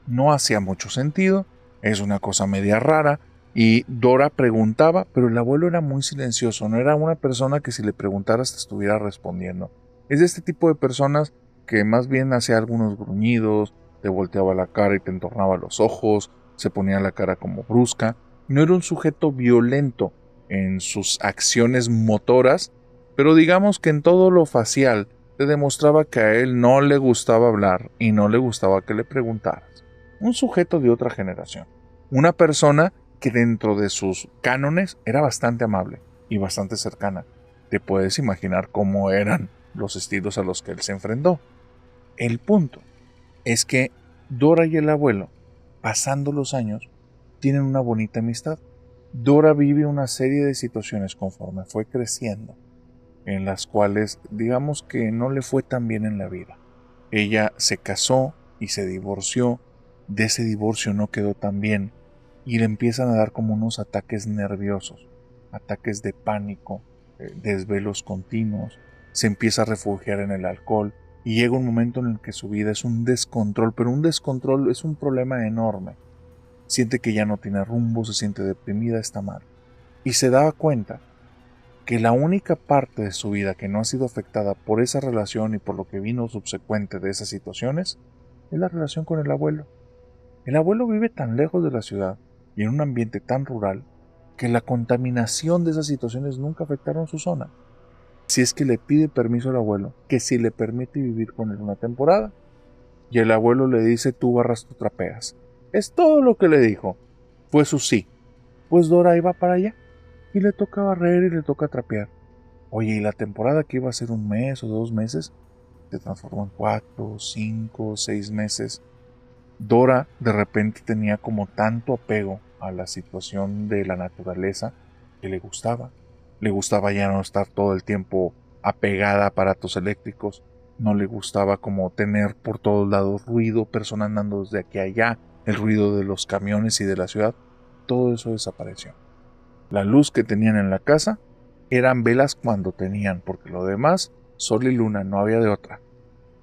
[SPEAKER 1] No hacía mucho sentido, es una cosa media rara, y Dora preguntaba, pero el abuelo era muy silencioso, no era una persona que si le preguntaras te estuviera respondiendo. Es de este tipo de personas que más bien hacía algunos gruñidos, te volteaba la cara y te entornaba los ojos, se ponía la cara como brusca. No era un sujeto violento en sus acciones motoras, pero digamos que en todo lo facial te demostraba que a él no le gustaba hablar y no le gustaba que le preguntaras. Un sujeto de otra generación. Una persona que dentro de sus cánones era bastante amable y bastante cercana. Te puedes imaginar cómo eran los estilos a los que él se enfrentó. El punto es que Dora y el abuelo, pasando los años, tienen una bonita amistad. Dora vive una serie de situaciones conforme fue creciendo, en las cuales digamos que no le fue tan bien en la vida. Ella se casó y se divorció, de ese divorcio no quedó tan bien, y le empiezan a dar como unos ataques nerviosos, ataques de pánico, desvelos continuos, se empieza a refugiar en el alcohol, y llega un momento en el que su vida es un descontrol, pero un descontrol es un problema enorme. Siente que ya no tiene rumbo, se siente deprimida, está mal. Y se daba cuenta que la única parte de su vida que no ha sido afectada por esa relación y por lo que vino subsecuente de esas situaciones es la relación con el abuelo. El abuelo vive tan lejos de la ciudad y en un ambiente tan rural que la contaminación de esas situaciones nunca afectaron su zona. Si es que le pide permiso al abuelo, que si le permite vivir con él una temporada, y el abuelo le dice: tú barras, tú trapeas. Es todo lo que le dijo. Fue su sí. Pues Dora iba para allá y le toca barrer y le toca trapear. Oye, y la temporada que iba a ser 1 mes o 2 meses se transformó en 4, 5, 6 meses. Dora de repente tenía como tanto apego a la situación de la naturaleza que le gustaba. Le gustaba ya no estar todo el tiempo apegada a aparatos eléctricos. No le gustaba como tener por todos lados ruido, personas andando desde aquí a allá, el ruido de los camiones y de la ciudad. Todo eso desapareció. La luz que tenían en la casa eran velas cuando tenían, porque lo demás, sol y luna, no había de otra.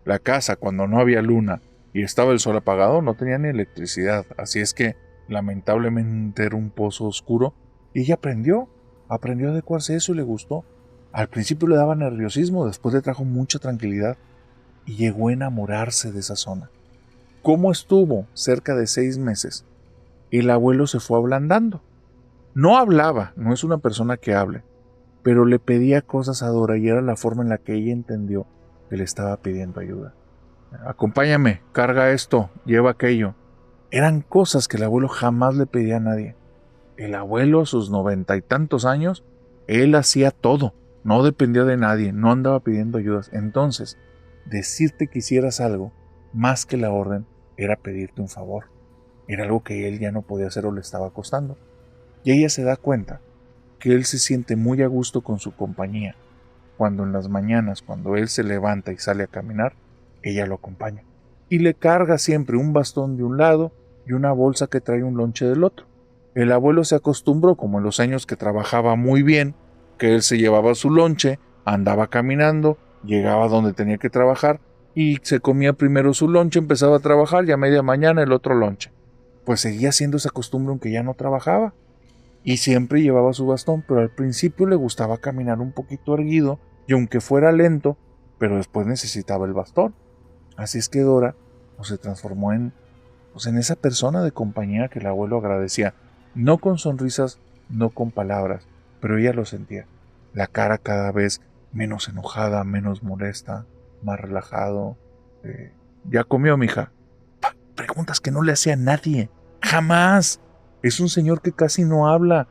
[SPEAKER 1] La casa, cuando no había luna y estaba el sol apagado, no tenía ni electricidad, así es que lamentablemente era un pozo oscuro, y ella aprendió a adecuarse a eso y le gustó. Al principio le daba nerviosismo, después le trajo mucha tranquilidad y llegó a enamorarse de esa zona. ¿Cómo estuvo cerca de 6 meses? El abuelo se fue ablandando. No hablaba, no es una persona que hable, pero le pedía cosas a Dora y era la forma en la que ella entendió que le estaba pidiendo ayuda. Acompáñame, carga esto, lleva aquello. Eran cosas que el abuelo jamás le pedía a nadie. El abuelo, a sus 90 y tantos años, él hacía todo, no dependía de nadie, no andaba pidiendo ayudas. Entonces, decirte que hicieras algo, más que la orden, era pedirte un favor. Era algo que él ya no podía hacer o le estaba costando. Y ella se da cuenta que él se siente muy a gusto con su compañía, cuando en las mañanas, cuando él se levanta y sale a caminar, ella lo acompaña. Y le carga siempre un bastón de un lado y una bolsa que trae un lonche del otro. El abuelo se acostumbró, como en los años que trabajaba muy bien, que él se llevaba su lonche, andaba caminando, llegaba donde tenía que trabajar y se comía primero su lonche, empezaba a trabajar y a media mañana el otro lonche. Pues seguía haciendo esa costumbre aunque ya no trabajaba. Y siempre llevaba su bastón, pero al principio le gustaba caminar un poquito erguido y aunque fuera lento, pero después necesitaba el bastón. Así es que Dora se transformó en esa persona de compañía que el abuelo agradecía, no con sonrisas, no con palabras, pero ella lo sentía. La cara cada vez menos enojada, menos molesta, más relajado. ¿Ya comió, mija? Preguntas que no le hacía a nadie. Jamás. Es un señor que casi no habla.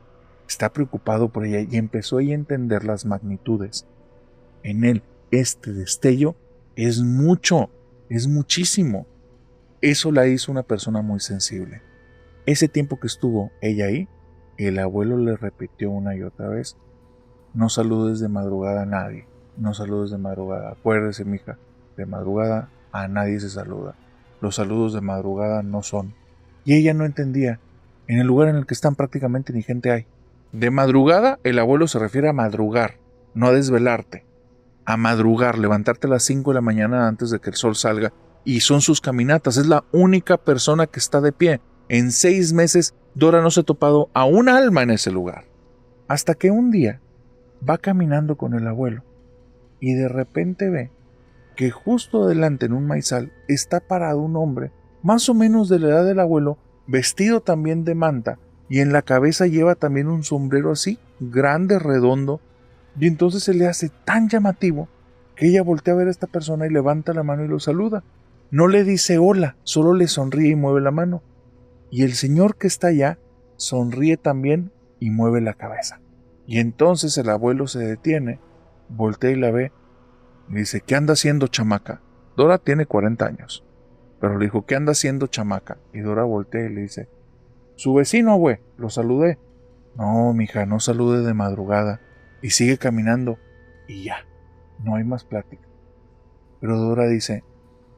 [SPEAKER 1] Está preocupado por ella y empezó ella a entender las magnitudes. En él, este destello es mucho, es muchísimo. Eso la hizo una persona muy sensible. Ese tiempo que estuvo ella ahí, el abuelo le repitió una y otra vez: no saludes de madrugada a nadie, no saludes de madrugada. Acuérdese, mija, de madrugada a nadie se saluda. Los saludos de madrugada no son. Y ella no entendía. En el lugar en el que están prácticamente ni gente hay. De madrugada, el abuelo se refiere a madrugar, no a desvelarte. A madrugar, levantarte a las 5 de la mañana antes de que el sol salga. Y son sus caminatas. Es la única persona que está de pie. En 6 meses, Dora no se ha topado a un alma en ese lugar. Hasta que un día va caminando con el abuelo y de repente ve que justo delante en un maizal está parado un hombre más o menos de la edad del abuelo, vestido también de manta, y en la cabeza lleva también un sombrero así, grande, redondo, y entonces se le hace tan llamativo que ella voltea a ver a esta persona y levanta la mano y lo saluda. No le dice hola, solo le sonríe y mueve la mano. Y el señor que está allá sonríe también y mueve la cabeza. Y entonces el abuelo se detiene, voltea y la ve, y dice: ¿qué anda haciendo, chamaca? Dora tiene 40 años, pero le dijo: ¿qué anda haciendo, chamaca? Y Dora voltea y le dice: su vecino, güey, lo saludé. No, mija, no salude de madrugada. Y sigue caminando, y ya, no hay más plática. Pero Dora dice: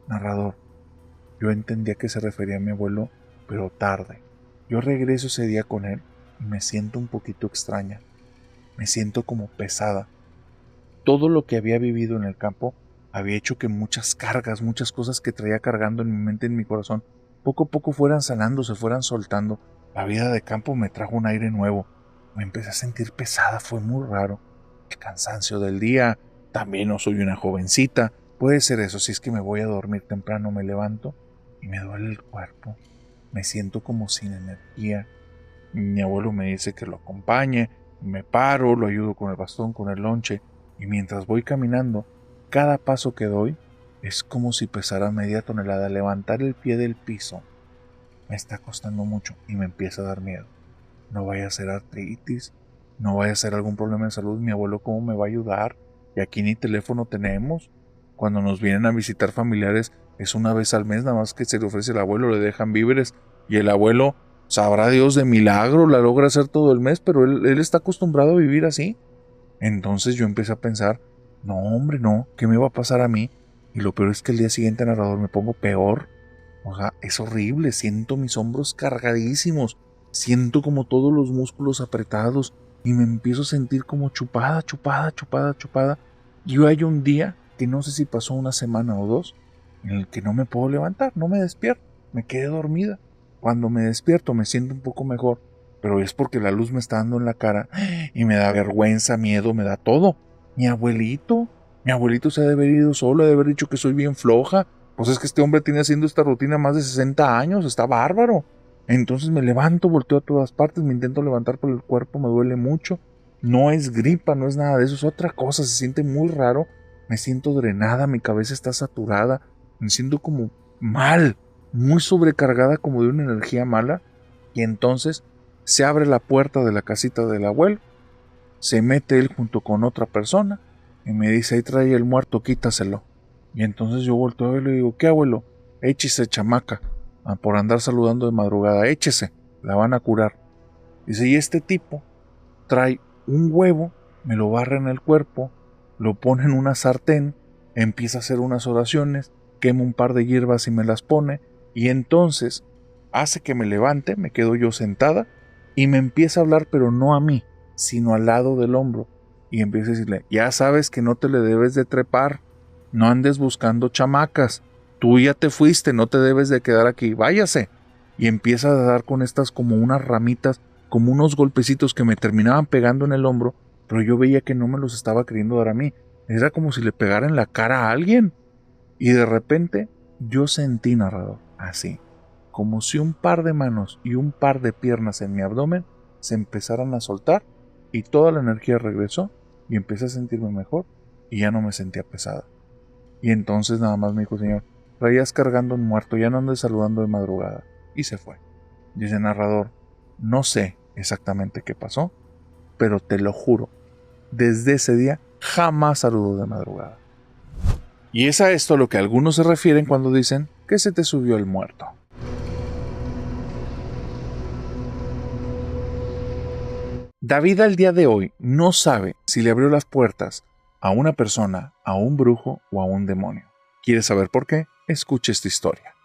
[SPEAKER 1] narrador, yo entendía que se refería a mi abuelo, pero tarde. Yo regreso ese día con él y me siento un poquito extraña. Me siento como pesada. Todo lo que había vivido en el campo había hecho que muchas cargas, muchas cosas que traía cargando en mi mente, en mi corazón, poco a poco fueran sanando, se fueran soltando. La vida de campo me trajo un aire nuevo. Me empecé a sentir pesada, fue muy raro. El cansancio del día, también no soy una jovencita. Puede ser eso, si es que me voy a dormir temprano, me levanto y me duele el cuerpo. Me siento como sin energía. Mi abuelo me dice que lo acompañe, me paro, lo ayudo con el bastón, con el lonche, y mientras voy caminando, cada paso que doy es como si pesara media tonelada. Levantar el pie del piso me está costando mucho y me empieza a dar miedo. No vaya a ser artritis, no vaya a ser algún problema de salud. Mi abuelo, ¿cómo me va a ayudar? Y aquí ni teléfono tenemos. Cuando nos vienen a visitar familiares es una vez al mes, nada más que se le ofrece al abuelo, le dejan víveres y el abuelo, sabrá Dios de milagro, la logra hacer todo el mes, pero él está acostumbrado a vivir así. Entonces yo empecé a pensar, no hombre, no, ¿qué me va a pasar a mí? Y lo peor es que el día siguiente, narrador, me pongo peor. O sea, es horrible, siento mis hombros cargadísimos, siento como todos los músculos apretados y me empiezo a sentir como chupada. Y hay un día, que no sé si pasó una semana o dos, en el que no me puedo levantar, no me despierto, me quedé dormida. Cuando me despierto me siento un poco mejor, pero es porque la luz me está dando en la cara y me da vergüenza, miedo, me da todo. Mi abuelito, mi abuelito se ha de haber ido solo, ha de haber dicho que soy bien floja. Pues es que este hombre tiene haciendo esta rutina más de 60 años, está bárbaro. Entonces me levanto, volteo a todas partes, me intento levantar, pero el cuerpo me duele mucho. No es gripa, no es nada de eso, es otra cosa, se siente muy raro. Me siento drenada, mi cabeza está saturada, me siento como mal, muy sobrecargada, como de una energía mala. Y entonces se abre la puerta de la casita del abuelo, se mete él junto con otra persona y me dice, ahí trae el muerto, quítaselo. Y entonces yo volteo a verlo y digo, ¿qué, abuelo? Échese, chamaca, por andar saludando de madrugada, échese, la van a curar. Dice, y este tipo trae un huevo, me lo barra en el cuerpo, lo pone en una sartén, empieza a hacer unas oraciones, quema un par de hierbas y me las pone, y entonces hace que me levante, me quedo yo sentada, y me empieza a hablar, pero no a mí, sino al lado del hombro, y empieza a decirle, ya sabes que no te le debes de trepar, no andes buscando chamacas, tú ya te fuiste, no te debes de quedar aquí, váyase. Y empieza a dar con estas como unas ramitas, como unos golpecitos que me terminaban pegando en el hombro, pero yo veía que no me los estaba queriendo dar a mí. Era como si le pegara en la cara a alguien. Y de repente yo sentí, narrador, así, como si un par de manos y un par de piernas en mi abdomen se empezaran a soltar y toda la energía regresó y empecé a sentirme mejor y ya no me sentía pesada. Y entonces nada más me dijo, señor, traías cargando un muerto, ya no andes saludando de madrugada. Y se fue. Dice narrador, no sé exactamente qué pasó, pero te lo juro, desde ese día jamás saludo de madrugada. Y es a esto a lo que algunos se refieren cuando dicen que se te subió el muerto. David al día de hoy no sabe si le abrió las puertas a una persona, a un brujo o a un demonio. ¿Quieres saber por qué? Escucha esta historia.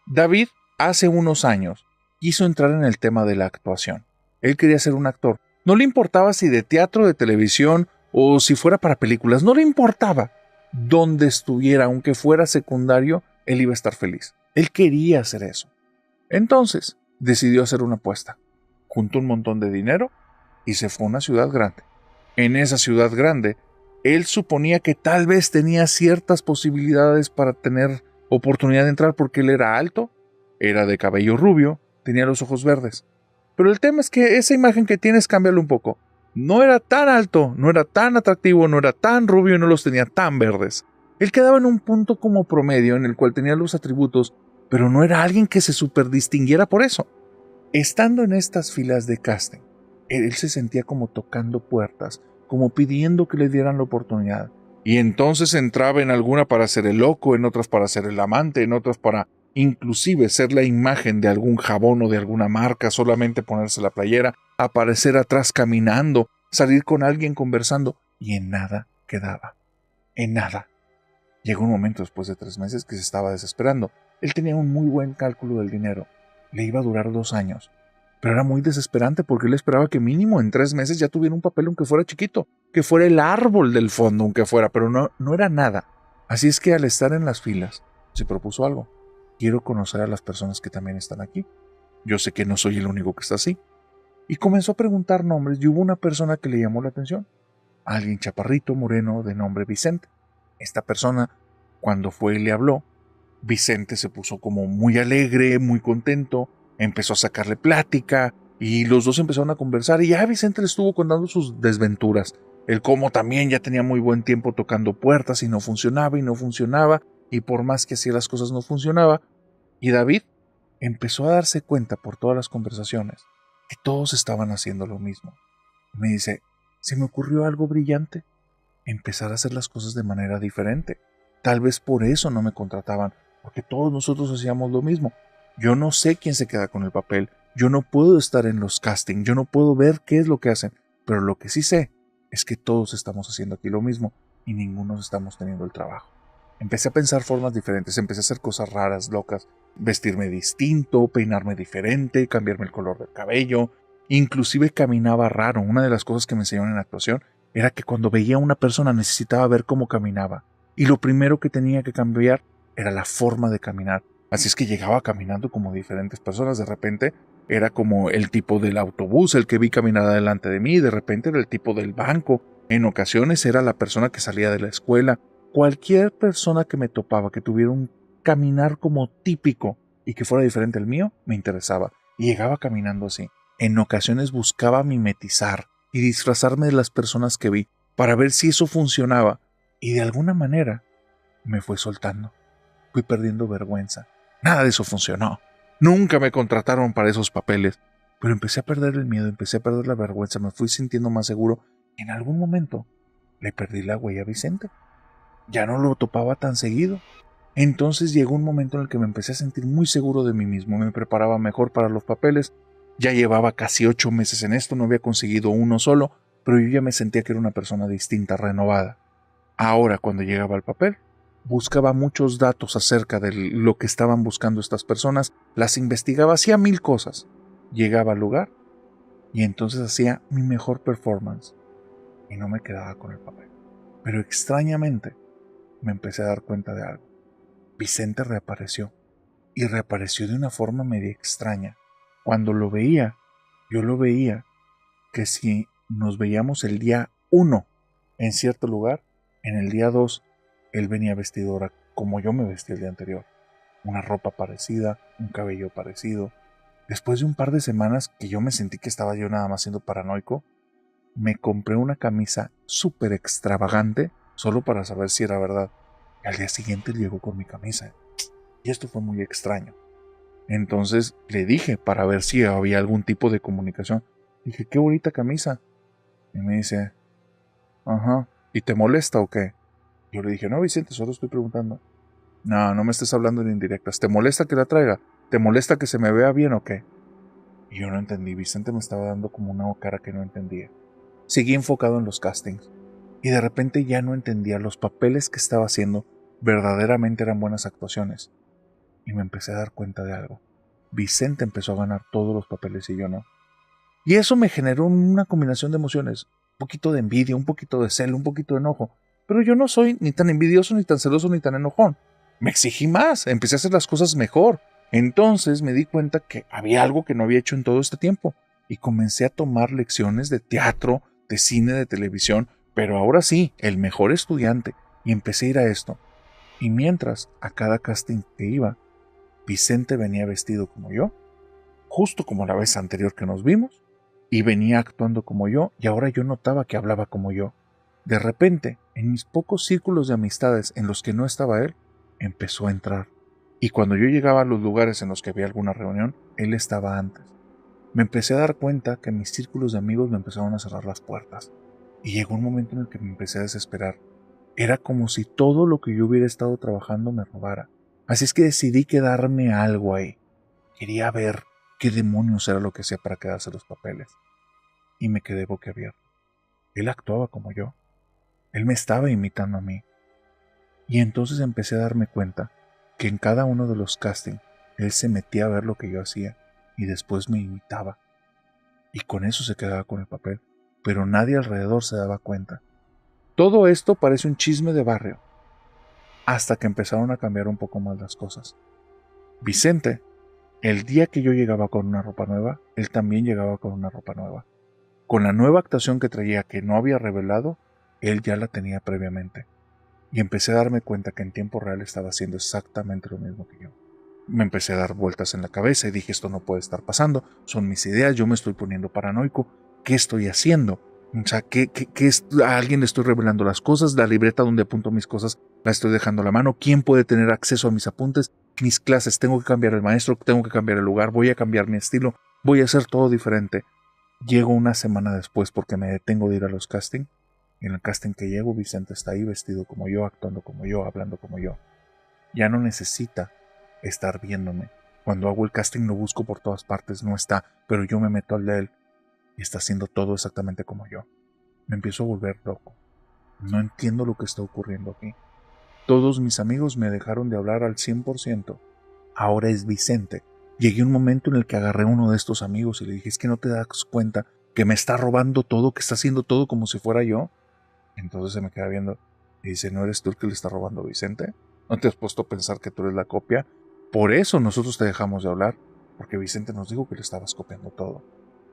[SPEAKER 1] David, hace unos años, quiso entrar en el tema de la actuación. Él quería ser un actor. No le importaba si de teatro, de televisión o si fuera para películas. No le importaba. Donde estuviera, aunque fuera secundario, él iba a estar feliz. Él quería hacer eso. Entonces, decidió hacer una apuesta. Juntó un montón de dinero y se fue a una ciudad grande. En esa ciudad grande, él suponía que tal vez tenía ciertas posibilidades para tener oportunidad de entrar porque él era alto, era de cabello rubio, tenía los ojos verdes. Pero el tema es que esa imagen que tienes, cámbialo un poco. No era tan alto, no era tan atractivo, no era tan rubio y no los tenía tan verdes. Él quedaba en un punto como promedio en el cual tenía los atributos, pero no era alguien que se superdistinguiera por eso. Estando en estas filas de casting, él se sentía como tocando puertas, como pidiendo que le dieran la oportunidad. Y entonces entraba en alguna para ser el loco, en otras para ser el amante, en otras para inclusive ser la imagen de algún jabón o de alguna marca, solamente ponerse la playera, aparecer atrás caminando, salir con alguien conversando, y en nada quedaba. En nada. Llegó un momento después de 3 meses que se estaba desesperando. Él tenía un muy buen cálculo del dinero. Le iba a durar 2 años. Pero era muy desesperante porque él esperaba que mínimo en 3 meses ya tuviera un papel aunque fuera chiquito, que fuera el árbol del fondo aunque fuera, pero no era nada. Así es que al estar en las filas, se propuso algo. Quiero conocer a las personas que también están aquí. Yo sé que no soy el único que está así. Y comenzó a preguntar nombres y hubo una persona que le llamó la atención. Alguien chaparrito, moreno, de nombre Vicente. Esta persona, cuando fue y le habló, Vicente se puso como muy alegre, muy contento, empezó a sacarle plática, Y los dos empezaron a conversar y ya Vicente le estuvo contando sus desventuras. El cómo también ya tenía muy buen tiempo tocando puertas y no funcionaba y no funcionaba. Y por más que hacía las cosas no funcionaba. Y David empezó a darse cuenta por todas las conversaciones que todos estaban haciendo lo mismo. Me dice, se me ocurrió algo brillante. Empezar a hacer las cosas de manera diferente. Tal vez por eso no me contrataban, porque todos nosotros hacíamos lo mismo. Yo no sé quién se queda con el papel, yo no puedo estar en los castings, yo no puedo ver qué es lo que hacen, pero lo que sí sé es que todos estamos haciendo aquí lo mismo y ninguno estamos teniendo el trabajo. Empecé a pensar formas diferentes, empecé a hacer cosas raras, locas, vestirme distinto, peinarme diferente, cambiarme el color del cabello, inclusive caminaba raro. Una de las cosas que me enseñaron en actuación era que cuando veía a una persona necesitaba ver cómo caminaba. Y lo primero que tenía que cambiar era la forma de caminar. Así es que llegaba caminando como diferentes personas. De repente era como el tipo del autobús, el que vi caminar delante de mí. De repente era el tipo del banco. En ocasiones era la persona que salía de la escuela. Cualquier persona que me topaba, que tuviera un caminar como típico y que fuera diferente al mío, me interesaba. Y llegaba caminando así. En ocasiones buscaba mimetizar y disfrazarme de las personas que vi para ver si eso funcionaba. Y de alguna manera me fue soltando. Fui perdiendo vergüenza. Nada de eso funcionó. Nunca me contrataron para esos papeles. Pero empecé a perder el miedo, empecé a perder la vergüenza, me fui sintiendo más seguro. En algún momento le perdí la huella a Vicente. Ya no lo topaba tan seguido. Entonces llegó un momento en el que me empecé a sentir muy seguro de mí mismo, me preparaba mejor para los papeles. Ya llevaba casi 8 meses en esto, no había conseguido uno solo, pero yo ya me sentía que era una persona distinta, renovada. Ahora, cuando llegaba al papel, buscaba muchos datos acerca de lo que estaban buscando estas personas, las investigaba, hacía 1000 cosas. Llegaba al lugar y entonces hacía mi mejor performance y no me quedaba con el papel. Pero extrañamente me empecé a dar cuenta de algo. Vicente reapareció y reapareció de una forma media extraña. Cuando lo veía, yo lo veía que si nos veíamos el día 1 en cierto lugar, en el día 2 él venía vestido ahora como yo me vestí el día anterior. Una ropa parecida, un cabello parecido. Después de un par de semanas que yo me sentí que estaba yo nada más siendo paranoico, me compré una camisa súper extravagante solo para saber si era verdad. Y al día siguiente llegó con mi camisa. Y esto fue muy extraño. Entonces le dije para ver si había algún tipo de comunicación. Dije, qué bonita camisa. Y me dice, ajá, ¿y te molesta o qué? Yo le dije, no, Vicente, solo estoy preguntando. No, no me estés hablando en indirectas. ¿Te molesta que la traiga? ¿Te molesta que se me vea bien o qué? Y yo no entendí. Vicente me estaba dando como una cara que no entendía. Seguí enfocado en los castings. Y de repente ya no entendía los papeles que estaba haciendo. Verdaderamente eran buenas actuaciones. Y me empecé a dar cuenta de algo. Vicente empezó a ganar todos los papeles y yo no. Y eso me generó una combinación de emociones. Un poquito de envidia, un poquito de celo, un poquito de enojo. Pero yo no soy ni tan envidioso, ni tan celoso, ni tan enojón. Me exigí más, empecé a hacer las cosas mejor. Entonces me di cuenta que había algo que no había hecho en todo este tiempo. Y comencé a tomar lecciones de teatro, de cine, de televisión. Pero ahora sí, el mejor estudiante. Y empecé a ir a esto. Y mientras, a cada casting que iba, Vicente venía vestido como yo, justo como la vez anterior que nos vimos, y venía actuando como yo, y ahora yo notaba que hablaba como yo. De repente, en mis pocos círculos de amistades en los que no estaba él, empezó a entrar. Y cuando yo llegaba a los lugares en los que había alguna reunión, él estaba antes. Me empecé a dar cuenta que mis círculos de amigos me empezaron a cerrar las puertas. Y llegó un momento en el que me empecé a desesperar. Era como si todo lo que yo hubiera estado trabajando me robara. Así es que decidí quedarme algo ahí. Quería ver qué demonios era lo que hacía para quedarse los papeles. Y me quedé boquiabierto. Él actuaba como yo. Él me estaba imitando a mí. Y entonces empecé a darme cuenta que en cada uno de los castings él se metía a ver lo que yo hacía y después me imitaba. Y con eso se quedaba con el papel, pero nadie alrededor se daba cuenta. Todo esto parece un chisme de barrio, hasta que empezaron a cambiar un poco más las cosas. Vicente, el día que yo llegaba con una ropa nueva, él también llegaba con una ropa nueva. Con la nueva actuación que traía que no había revelado, él ya la tenía previamente. Y empecé a darme cuenta que en tiempo real estaba haciendo exactamente lo mismo que yo. Me empecé a dar vueltas en la cabeza y dije, esto no puede estar pasando, son mis ideas, yo me estoy poniendo paranoico, ¿qué estoy haciendo? O sea, ¿a alguien le estoy revelando las cosas? La libreta donde apunto mis cosas la estoy dejando a la mano. ¿Quién puede tener acceso a mis apuntes? Mis clases, tengo que cambiar el maestro, tengo que cambiar el lugar, voy a cambiar mi estilo, voy a hacer todo diferente. Llego una semana después porque me detengo de ir a los castings. En el casting que llego, Vicente está ahí vestido como yo, actuando como yo, hablando como yo. Ya no necesita estar viéndome. Cuando hago el casting lo busco por todas partes, no está, pero yo me meto al de él y está haciendo todo exactamente como yo. Me empiezo a volver loco. No entiendo lo que está ocurriendo aquí. Todos mis amigos me dejaron de hablar al 100%. Ahora es Vicente. Llegué a un momento en el que agarré a uno de estos amigos y le dije, es que no te das cuenta que me está robando todo, que está haciendo todo como si fuera yo. Entonces se me queda viendo y dice, ¿no eres tú el que le está robando a Vicente? ¿No te has puesto a pensar que tú eres la copia? Por eso nosotros te dejamos de hablar, porque Vicente nos dijo que le estabas copiando todo.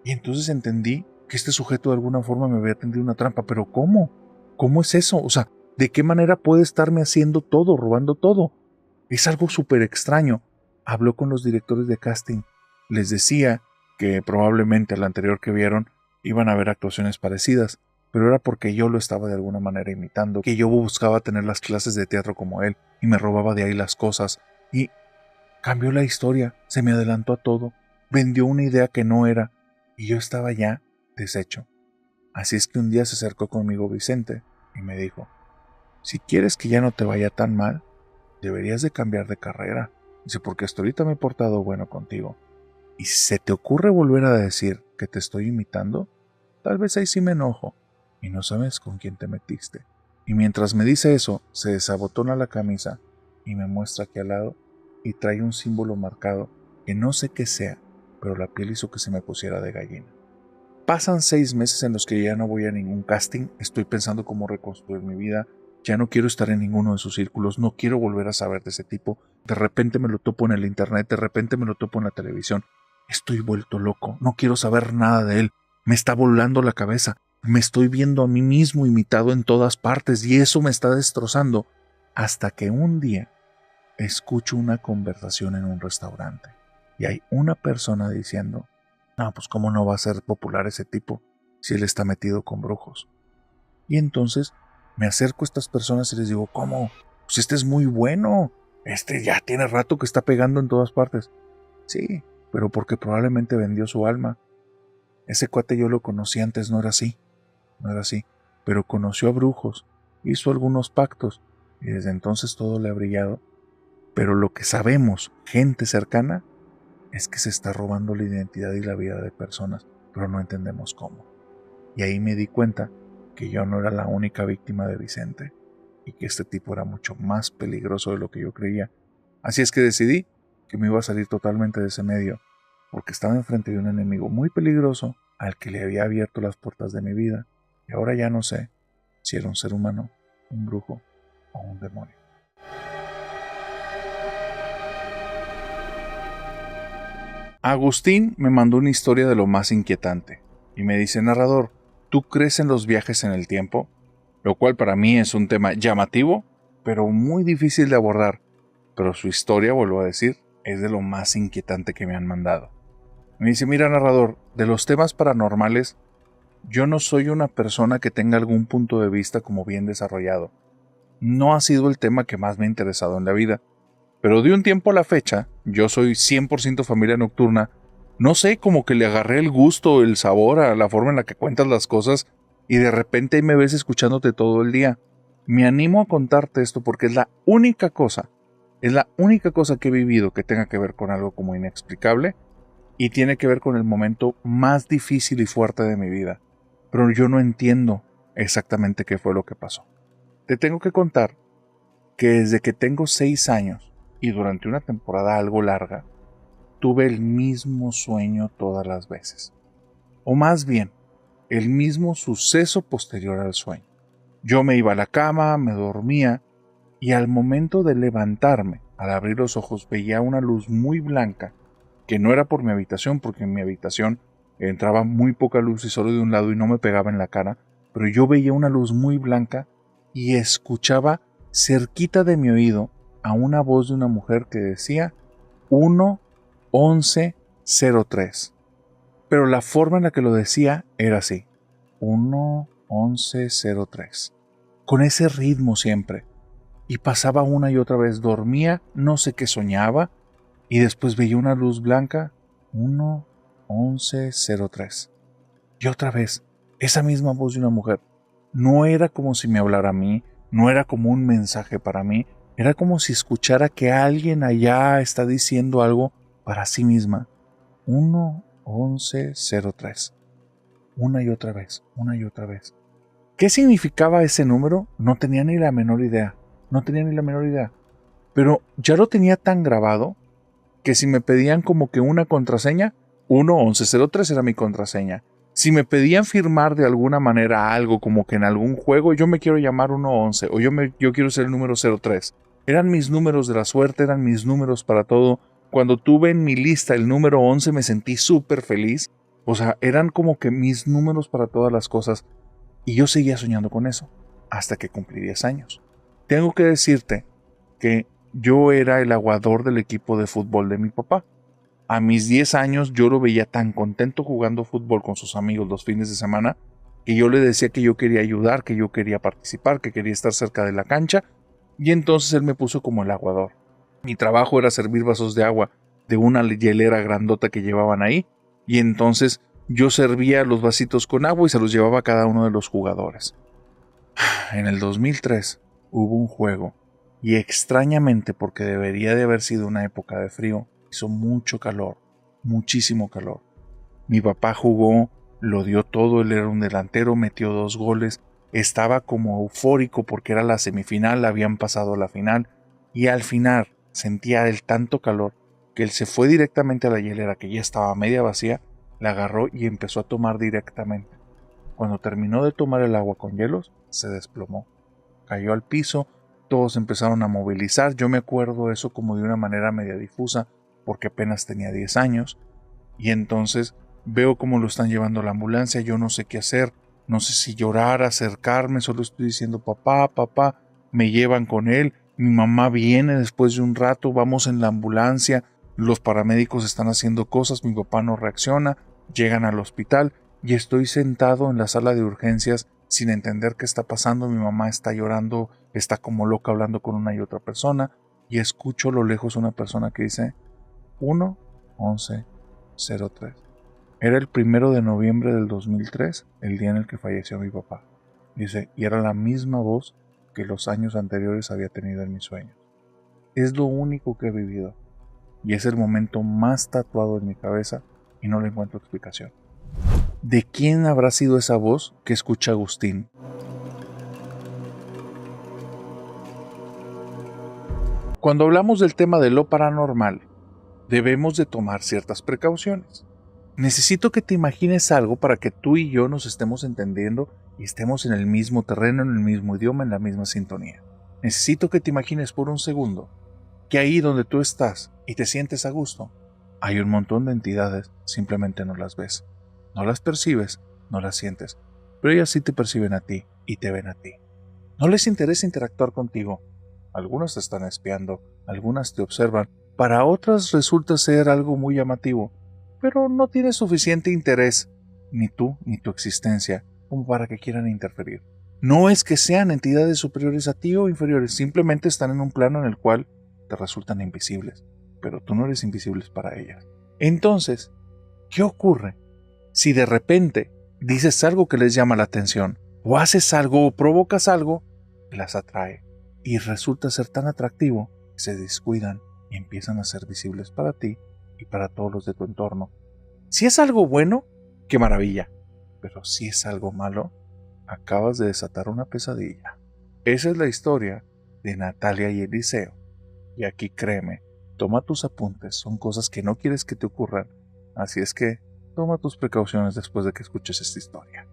[SPEAKER 1] Y entonces entendí que este sujeto de alguna forma me había tendido una trampa, pero ¿cómo? ¿Cómo es eso? O sea, ¿de qué manera puede estarme haciendo todo, robando todo? Es algo súper extraño. Habló con los directores de casting. Les decía que probablemente al anterior que vieron iban a ver actuaciones parecidas, pero era porque yo lo estaba de alguna manera imitando, que yo buscaba tener las clases de teatro como él y me robaba de ahí las cosas. Y cambió la historia, se me adelantó a todo, vendió una idea que no era y yo estaba ya deshecho. Así es que un día se acercó conmigo Vicente y me dijo, si quieres que ya no te vaya tan mal, deberías de cambiar de carrera. Dice, porque hasta ahorita me he portado bueno contigo. Y si se te ocurre volver a decir que te estoy imitando, tal vez ahí sí me enojo y no sabes con quién te metiste. Y mientras me dice eso, se desabotona la camisa y me muestra aquí al lado y trae un símbolo marcado que no sé qué sea, pero la piel hizo que se me pusiera de gallina. Pasan 6 meses en los que ya no voy a ningún casting, estoy pensando cómo reconstruir mi vida, ya no quiero estar en ninguno de sus círculos, no quiero volver a saber de ese tipo, de repente me lo topo en el internet, de repente me lo topo en la televisión, estoy vuelto loco, no quiero saber nada de él, me está volando la cabeza, me estoy viendo a mí mismo imitado en todas partes y eso me está destrozando, hasta que un día escucho una conversación en un restaurante y hay una persona diciendo, no, pues cómo no va a ser popular ese tipo si él está metido con brujos. Y entonces me acerco a estas personas y les digo, ¿cómo? Pues este es muy bueno, este ya tiene rato que está pegando en todas partes. Sí, pero porque probablemente vendió su alma. Ese cuate yo lo conocí antes, no era así, pero conoció a brujos, hizo algunos pactos y desde entonces todo le ha brillado. Pero lo que sabemos, gente cercana, es que se está robando la identidad y la vida de personas, pero no entendemos cómo. Y ahí me di cuenta que yo no era la única víctima de Vicente y que este tipo era mucho más peligroso de lo que yo creía. Así es que decidí que me iba a salir totalmente de ese medio, porque estaba enfrente de un enemigo muy peligroso al que le había abierto las puertas de mi vida, y ahora ya no sé si era un ser humano, un brujo o un demonio. Agustín me mandó una historia de lo más inquietante y me dice, narrador, ¿tú crees en los viajes en el tiempo? Lo cual para mí es un tema llamativo, pero muy difícil de abordar. Pero su historia, vuelvo a decir, es de lo más inquietante que me han mandado. Me dice, mira narrador, de los temas paranormales, yo no soy una persona que tenga algún punto de vista como bien desarrollado. No ha sido el tema que más me ha interesado en la vida. Pero de un tiempo a la fecha, yo soy 100% familia nocturna, no sé, como que le agarré el gusto, el sabor a la forma en la que cuentas las cosas y de repente ahí me ves escuchándote todo el día. Me animo a contarte esto porque es la única cosa que he vivido que tenga que ver con algo como inexplicable y tiene que ver con el momento más difícil y fuerte de mi vida. Pero yo no entiendo exactamente qué fue lo que pasó. Te tengo que contar que desde que tengo 6 años, y durante una temporada algo larga, tuve el mismo sueño todas las veces. O más bien, el mismo suceso posterior al sueño. Yo me iba a la cama, me dormía, y al momento de levantarme, al abrir los ojos, veía una luz muy blanca, que no era por mi habitación, porque en mi habitación entraba muy poca luz y solo de un lado y no me pegaba en la cara, pero yo veía una luz muy blanca y escuchaba cerquita de mi oído a una voz de una mujer que decía, 1-11-03. Pero la forma en la que lo decía era así. 1-11-03. Con ese ritmo siempre. Y pasaba una y otra vez. Dormía, no sé qué soñaba. Y después veía una luz blanca. 1-11-03. Y otra vez, esa misma voz de una mujer. No era como si me hablara a mí. No era como un mensaje para mí. Era como si escuchara que alguien allá está diciendo algo para sí misma. 1-11-03. Una y otra vez, una y otra vez. ¿Qué significaba ese número? No tenía ni la menor idea. No tenía ni la menor idea. Pero ya lo tenía tan grabado que si me pedían como que una contraseña, 1-11-03 era mi contraseña. Si me pedían firmar de alguna manera algo, como que en algún juego, yo me quiero llamar 1-11 o yo quiero ser el número 03. Eran mis números de la suerte, eran mis números para todo. Cuando tuve en mi lista el número 11 me sentí súper feliz. O sea, eran como que mis números para todas las cosas. Y yo seguía soñando con eso, hasta que cumplí 10 años. Tengo que decirte que yo era el aguador del equipo de fútbol de mi papá. A mis 10 años yo lo veía tan contento jugando fútbol con sus amigos los fines de semana, que yo le decía que yo quería ayudar, que yo quería participar, que quería estar cerca de la cancha, y entonces él me puso como el aguador. Mi trabajo era servir vasos de agua de una hielera grandota que llevaban ahí, y entonces yo servía los vasitos con agua y se los llevaba a cada uno de los jugadores. En el 2003 hubo un juego, y extrañamente, porque debería de haber sido una época de frío, hizo mucho calor, muchísimo calor. Mi papá jugó, lo dio todo, él era un delantero, metió 2 goles, estaba como eufórico porque era la semifinal, habían pasado a la final, y al final sentía el tanto calor que él se fue directamente a la hielera que ya estaba media vacía, la agarró y empezó a tomar directamente. Cuando terminó de tomar el agua con hielos, se desplomó, cayó al piso, todos empezaron a movilizar. Yo me acuerdo eso como de una manera media difusa, porque apenas tenía 10 años, y entonces veo cómo lo están llevando a la ambulancia, yo no sé qué hacer, no sé si llorar, acercarme, solo estoy diciendo papá, papá, me llevan con él, mi mamá viene después de un rato, vamos en la ambulancia, los paramédicos están haciendo cosas, mi papá no reacciona, llegan al hospital y estoy sentado en la sala de urgencias sin entender qué está pasando, mi mamá está llorando, está como loca hablando con una y otra persona, y escucho a lo lejos una persona que dice 1-11-03. Era el 1 de noviembre del 2003, el día en el que falleció mi papá. Dice, y era la misma voz que los años anteriores había tenido en mis sueños. Es lo único que he vivido, y es el momento más tatuado en mi cabeza y no le encuentro explicación. ¿De quién habrá sido esa voz que escucha Agustín? Cuando hablamos del tema de lo paranormal, debemos de tomar ciertas precauciones. Necesito que te imagines algo para que tú y yo nos estemos entendiendo y estemos en el mismo terreno, en el mismo idioma, en la misma sintonía. Necesito que te imagines por un segundo que ahí donde tú estás y te sientes a gusto, hay un montón de entidades, simplemente no las ves. No las percibes, no las sientes, pero ellas sí te perciben a ti y te ven a ti. No les interesa interactuar contigo. Algunas te están espiando, algunas te observan, para otras resulta ser algo muy llamativo, pero no tienes suficiente interés, ni tú ni tu existencia, como para que quieran interferir. No es que sean entidades superiores a ti o inferiores, simplemente están en un plano en el cual te resultan invisibles, pero tú no eres invisible para ellas. Entonces, ¿qué ocurre si de repente dices algo que les llama la atención, o haces algo o provocas algo que las atrae, y resulta ser tan atractivo que se descuidan y empiezan a ser visibles para ti y para todos los de tu entorno? Si es algo bueno, qué maravilla, pero si es algo malo, acabas de desatar una pesadilla. Esa es la historia de Natalia y Eliseo, y aquí créeme, toma tus apuntes, son cosas que no quieres que te ocurran, así es que toma tus precauciones después de que escuches esta historia.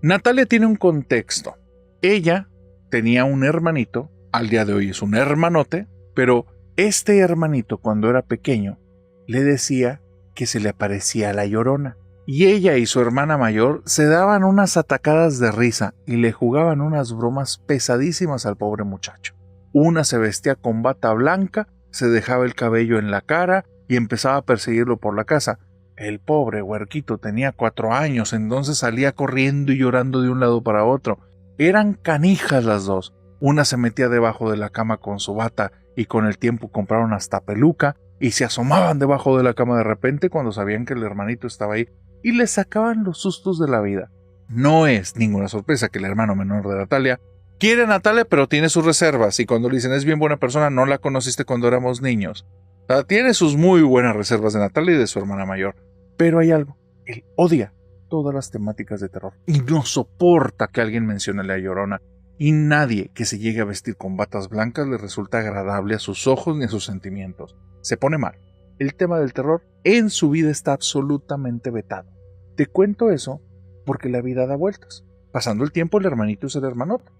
[SPEAKER 1] Natalia tiene un contexto. Ella tenía un hermanito, al día de hoy es un hermanote, pero este hermanito cuando era pequeño le decía que se le aparecía la Llorona. Y ella y su hermana mayor se daban unas atacadas de risa y le jugaban unas bromas pesadísimas al pobre muchacho. Una se vestía con bata blanca, se dejaba el cabello en la cara y empezaba a perseguirlo por la casa. El pobre huerquito tenía 4 años, entonces salía corriendo y llorando de un lado para otro. Eran canijas las dos. Una se metía debajo de la cama con su bata y con el tiempo compraron hasta peluca y se asomaban debajo de la cama de repente cuando sabían que el hermanito estaba ahí y le sacaban los sustos de la vida. No es ninguna sorpresa que el hermano menor de Natalia quiere a Natalia, pero tiene sus reservas, y cuando le dicen es bien buena persona, no la conociste cuando éramos niños. O sea, tiene sus muy buenas reservas de Natalia y de su hermana mayor. Pero hay algo, él odia todas las temáticas de terror y no soporta que alguien mencione la Llorona, y nadie que se llegue a vestir con batas blancas le resulta agradable a sus ojos ni a sus sentimientos. Se pone mal. El tema del terror en su vida está absolutamente vetado. Te cuento eso porque la vida da vueltas. Pasando el tiempo, el hermanito es el hermanote.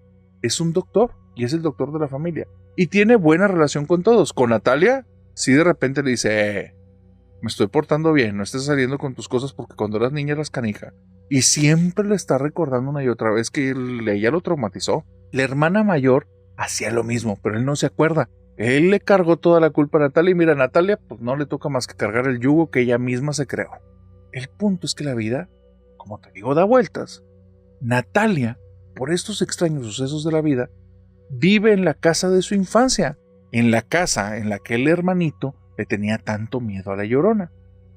[SPEAKER 1] Es un doctor y es el doctor de la familia. Y tiene buena relación con todos. Con Natalia, sí de repente le dice, me estoy portando bien, no estés saliendo con tus cosas porque cuando eras niña eras canija. Y siempre le está recordando una y otra vez que ella lo traumatizó. La hermana mayor hacía lo mismo, pero él no se acuerda. Él le cargó toda la culpa a Natalia y mira, a Natalia pues no le toca más que cargar el yugo que ella misma se creó. El punto es que la vida, como te digo, da vueltas. Natalia, por estos extraños sucesos de la vida, vive en la casa de su infancia, en la casa en la que el hermanito le tenía tanto miedo a la Llorona,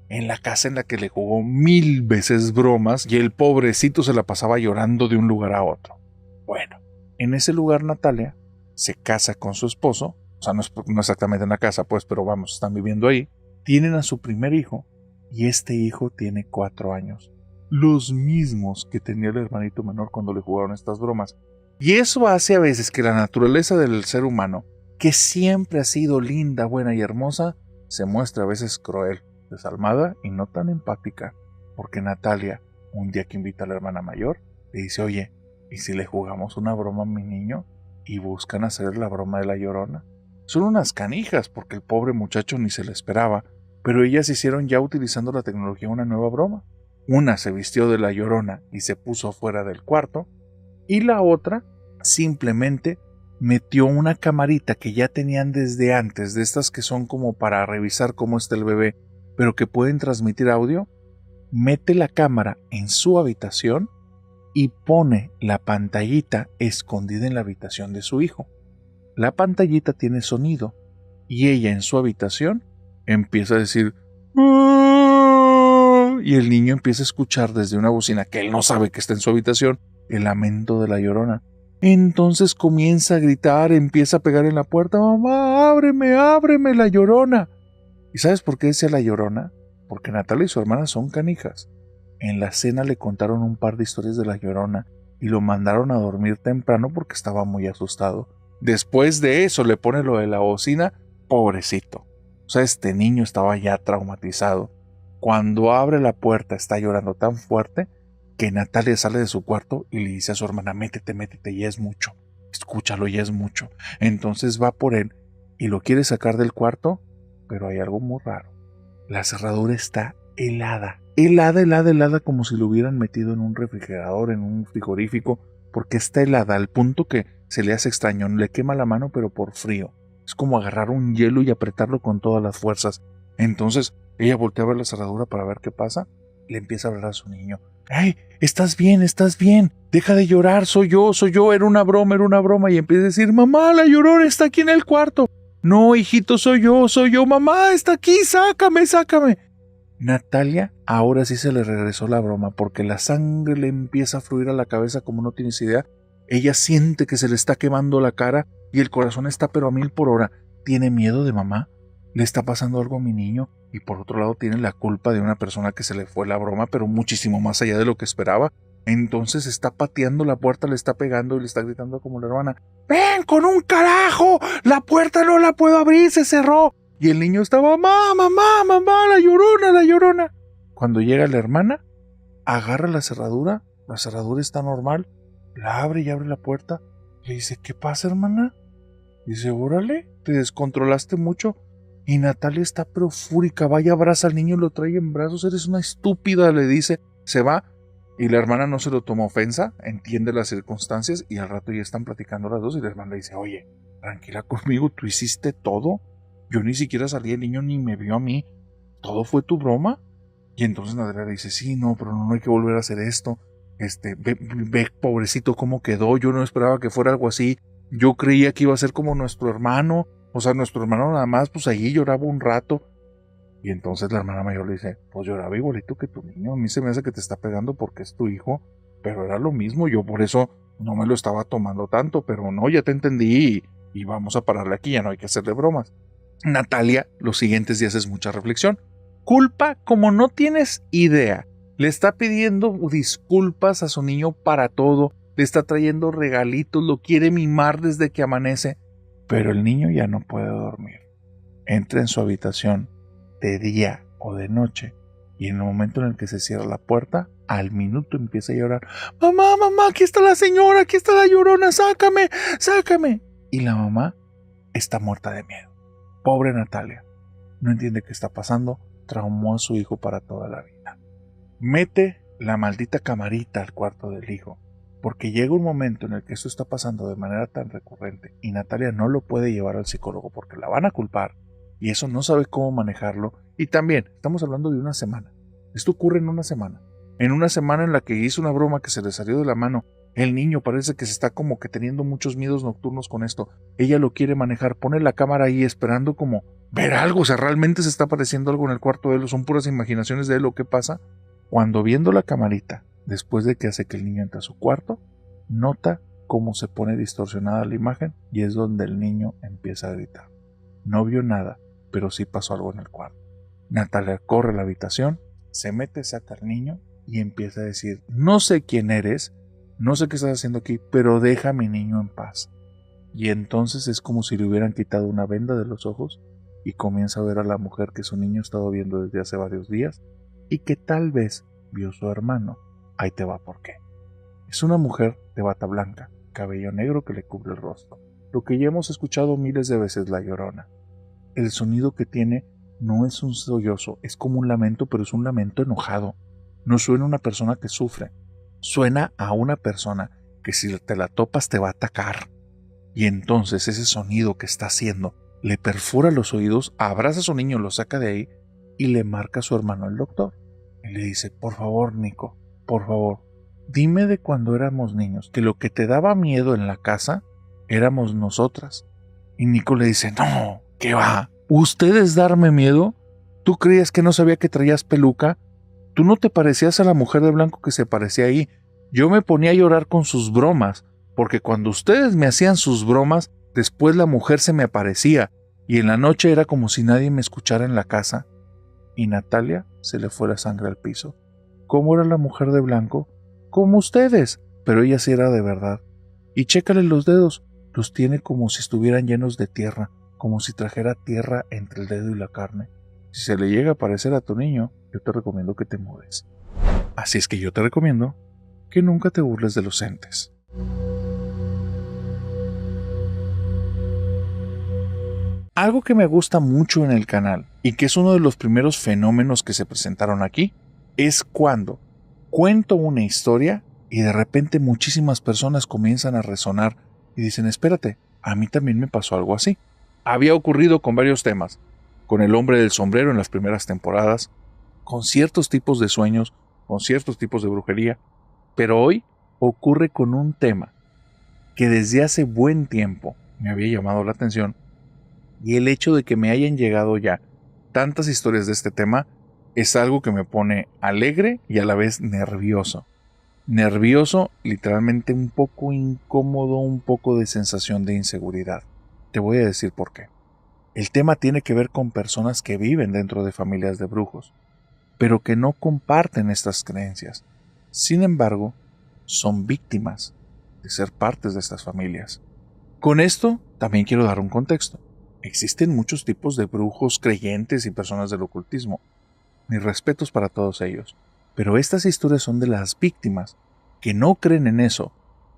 [SPEAKER 1] en la casa en la que le jugó 1000 veces bromas y el pobrecito se la pasaba llorando de un lugar a otro. Bueno, en ese lugar Natalia se casa con su esposo, o sea, no exactamente en la casa, pues, pero vamos, están viviendo ahí, tienen a su primer hijo y este hijo tiene 4 años. Los mismos que tenía el hermanito menor cuando le jugaron estas bromas. Y eso hace a veces que la naturaleza del ser humano, que siempre ha sido linda, buena y hermosa, se muestre a veces cruel, desalmada y no tan empática. Porque Natalia, un día que invita a la hermana mayor, le dice, oye, ¿y si le jugamos una broma a mi niño? Y buscan hacer la broma de la Llorona. Son unas canijas porque el pobre muchacho ni se le esperaba, pero ellas hicieron ya utilizando la tecnología una nueva broma. Una se vistió de la Llorona y se puso fuera del cuarto, y la otra simplemente metió una camarita que ya tenían desde antes, de estas que son como para revisar cómo está el bebé, pero que pueden transmitir audio. Mete la cámara en su habitación y pone la pantallita escondida en la habitación de su hijo. La pantallita tiene sonido y ella en su habitación empieza a decir ¡ah! Y el niño empieza a escuchar desde una bocina que él no sabe que está en su habitación el lamento de la Llorona. Entonces comienza a gritar, empieza a pegar en la puerta, mamá, ábreme, ábreme, la Llorona. ¿Y sabes por qué decía la Llorona? Porque Natalia y su hermana son canijas. En la cena le contaron un par de historias de la Llorona y lo mandaron a dormir temprano porque estaba muy asustado. Después de eso le pone lo de la bocina, pobrecito. O sea, este niño estaba ya traumatizado. Cuando abre la puerta está llorando tan fuerte que Natalia sale de su cuarto y le dice a su hermana, métete, métete, ya es mucho. Escúchalo, ya es mucho. Entonces va por él y lo quiere sacar del cuarto, pero hay algo muy raro. La cerradura está helada. Helada, helada, helada, como si lo hubieran metido en un refrigerador, en un frigorífico, porque está helada al punto que se le hace extraño, le quema la mano pero por frío. Es como agarrar un hielo y apretarlo con todas las fuerzas. Entonces ella voltea a ver la cerradura para ver qué pasa y le empieza a hablar a su niño. ¡Ay, estás bien, deja de llorar, soy yo, era una broma! Y empieza a decir, mamá, la Llorona está aquí en el cuarto. No, hijito, soy yo, mamá, está aquí, sácame. Natalia ahora sí se le regresó la broma porque la sangre le empieza a fluir a la cabeza como no tienes idea. Ella siente que se le está quemando la cara y el corazón está pero a 1000 por hora. ¿Tiene miedo de mamá? ¿Le está pasando algo a mi niño? Y por otro lado tiene la culpa de una persona que se le fue la broma, pero muchísimo más allá de lo que esperaba. Entonces está pateando la puerta, le está pegando y le está gritando como la hermana, ¡ven con un carajo! ¡La puerta no la puedo abrir, se cerró! Y el niño está, mamá, la Llorona. Cuando llega la hermana, agarra la cerradura está normal, la abre y abre la puerta. Le dice, ¿qué pasa, hermana? Dice, órale, te descontrolaste mucho. Y Natalia está pero fúrica, vaya, abraza al niño y lo trae en brazos, eres una estúpida, le dice, se va. Y la hermana no se lo toma ofensa, entiende las circunstancias y al rato ya están platicando las dos y la hermana le dice, oye, tranquila conmigo, tú hiciste todo. Yo ni siquiera salí, el niño ni me vio a mí. ¿Todo fue tu broma? Y entonces Natalia le dice, sí, no, pero no hay que volver a hacer esto. Ve, pobrecito, cómo quedó. Yo no esperaba que fuera algo así. Yo creía que iba a ser como nuestro hermano. O sea, nuestro hermano nada más, pues allí lloraba un rato. Y entonces la hermana mayor le dice, pues lloraba igualito que tu niño. A mí se me hace que te está pegando porque es tu hijo. Pero era lo mismo. Yo por eso no me lo estaba tomando tanto. Pero no, ya te entendí. Y vamos a pararle aquí. Ya no hay que hacerle bromas. Natalia, los siguientes días es mucha reflexión. Culpa como no tienes idea. Le está pidiendo disculpas a su niño para todo. Le está trayendo regalitos. Lo quiere mimar desde que amanece. Pero el niño ya no puede dormir. Entra en su habitación de día o de noche. Y en el momento en el que se cierra la puerta, al minuto empieza a llorar. Mamá, mamá, aquí está la señora, aquí está la llorona, sácame, sácame. Y la mamá está muerta de miedo. Pobre Natalia. No entiende qué está pasando. Traumó a su hijo para toda la vida. Mete la maldita camarita al cuarto del hijo, porque llega un momento en el que esto está pasando de manera tan recurrente y Natalia no lo puede llevar al psicólogo porque la van a culpar y eso no sabe cómo manejarlo. Y también estamos hablando de una semana. Esto ocurre en una semana en la que hizo una broma que se le salió de la mano. El niño parece que se está como que teniendo muchos miedos nocturnos con esto. Ella lo quiere manejar, pone la cámara ahí esperando como ver algo, o sea, realmente se está apareciendo algo en el cuarto de él, o son puras imaginaciones de él, o qué pasa. Cuando viendo la camarita, después de que hace que el niño entre a su cuarto, nota cómo se pone distorsionada la imagen y es donde el niño empieza a gritar. No vio nada, pero sí pasó algo en el cuarto. Natalia corre a la habitación, se mete, saca al niño y empieza a decir, no sé quién eres, no sé qué estás haciendo aquí, pero deja a mi niño en paz. Y entonces es como si le hubieran quitado una venda de los ojos y comienza a ver a la mujer que su niño ha estado viendo desde hace varios días y que tal vez vio su hermano. Ahí te va por qué. Es una mujer de bata blanca, cabello negro que le cubre el rostro. Lo que ya hemos escuchado miles de veces, la Llorona. El sonido que tiene no es un sollozo, es como un lamento, pero es un lamento enojado. No suena a una persona que sufre, suena a una persona que si te la topas te va a atacar. Y entonces ese sonido que está haciendo le perfora los oídos, abraza a su niño, lo saca de ahí y le marca a su hermano el doctor. Y le dice, por favor, Nico, por favor, dime de cuando éramos niños, que lo que te daba miedo en la casa éramos nosotras. Y Nico le dice, no, ¿qué va? ¿Ustedes darme miedo? ¿Tú creías que no sabía que traías peluca? Tú no te parecías a la mujer de blanco que se parecía ahí. Yo me ponía a llorar con sus bromas, porque cuando ustedes me hacían sus bromas, después la mujer se me aparecía, y en la noche era como si nadie me escuchara en la casa. Y Natalia se le fue la sangre al piso. ¿Cómo era la mujer de blanco? Como ustedes, pero ella sí era de verdad. Y chécale los dedos, los tiene como si estuvieran llenos de tierra, como si trajera tierra entre el dedo y la carne. Si se le llega a parecer a tu niño, yo te recomiendo que te mudes. Así es que yo te recomiendo que nunca te burles de los entes. Algo que me gusta mucho en el canal, y que es uno de los primeros fenómenos que se presentaron aquí, es cuando cuento una historia y de repente muchísimas personas comienzan a resonar y dicen, espérate, a mí también me pasó algo así. Había ocurrido con varios temas, con el hombre del sombrero en las primeras temporadas, con ciertos tipos de sueños, con ciertos tipos de brujería, pero hoy ocurre con un tema que desde hace buen tiempo me había llamado la atención, y el hecho de que me hayan llegado ya tantas historias de este tema es algo que me pone alegre y a la vez nervioso. Nervioso, literalmente un poco incómodo, un poco de sensación de inseguridad. Te voy a decir por qué. El tema tiene que ver con personas que viven dentro de familias de brujos, pero que no comparten estas creencias. Sin embargo, son víctimas de ser partes de estas familias. Con esto también quiero dar un contexto. Existen muchos tipos de brujos, creyentes y personas del ocultismo. Mis respetos para todos ellos. Pero estas historias son de las víctimas, que no creen en eso,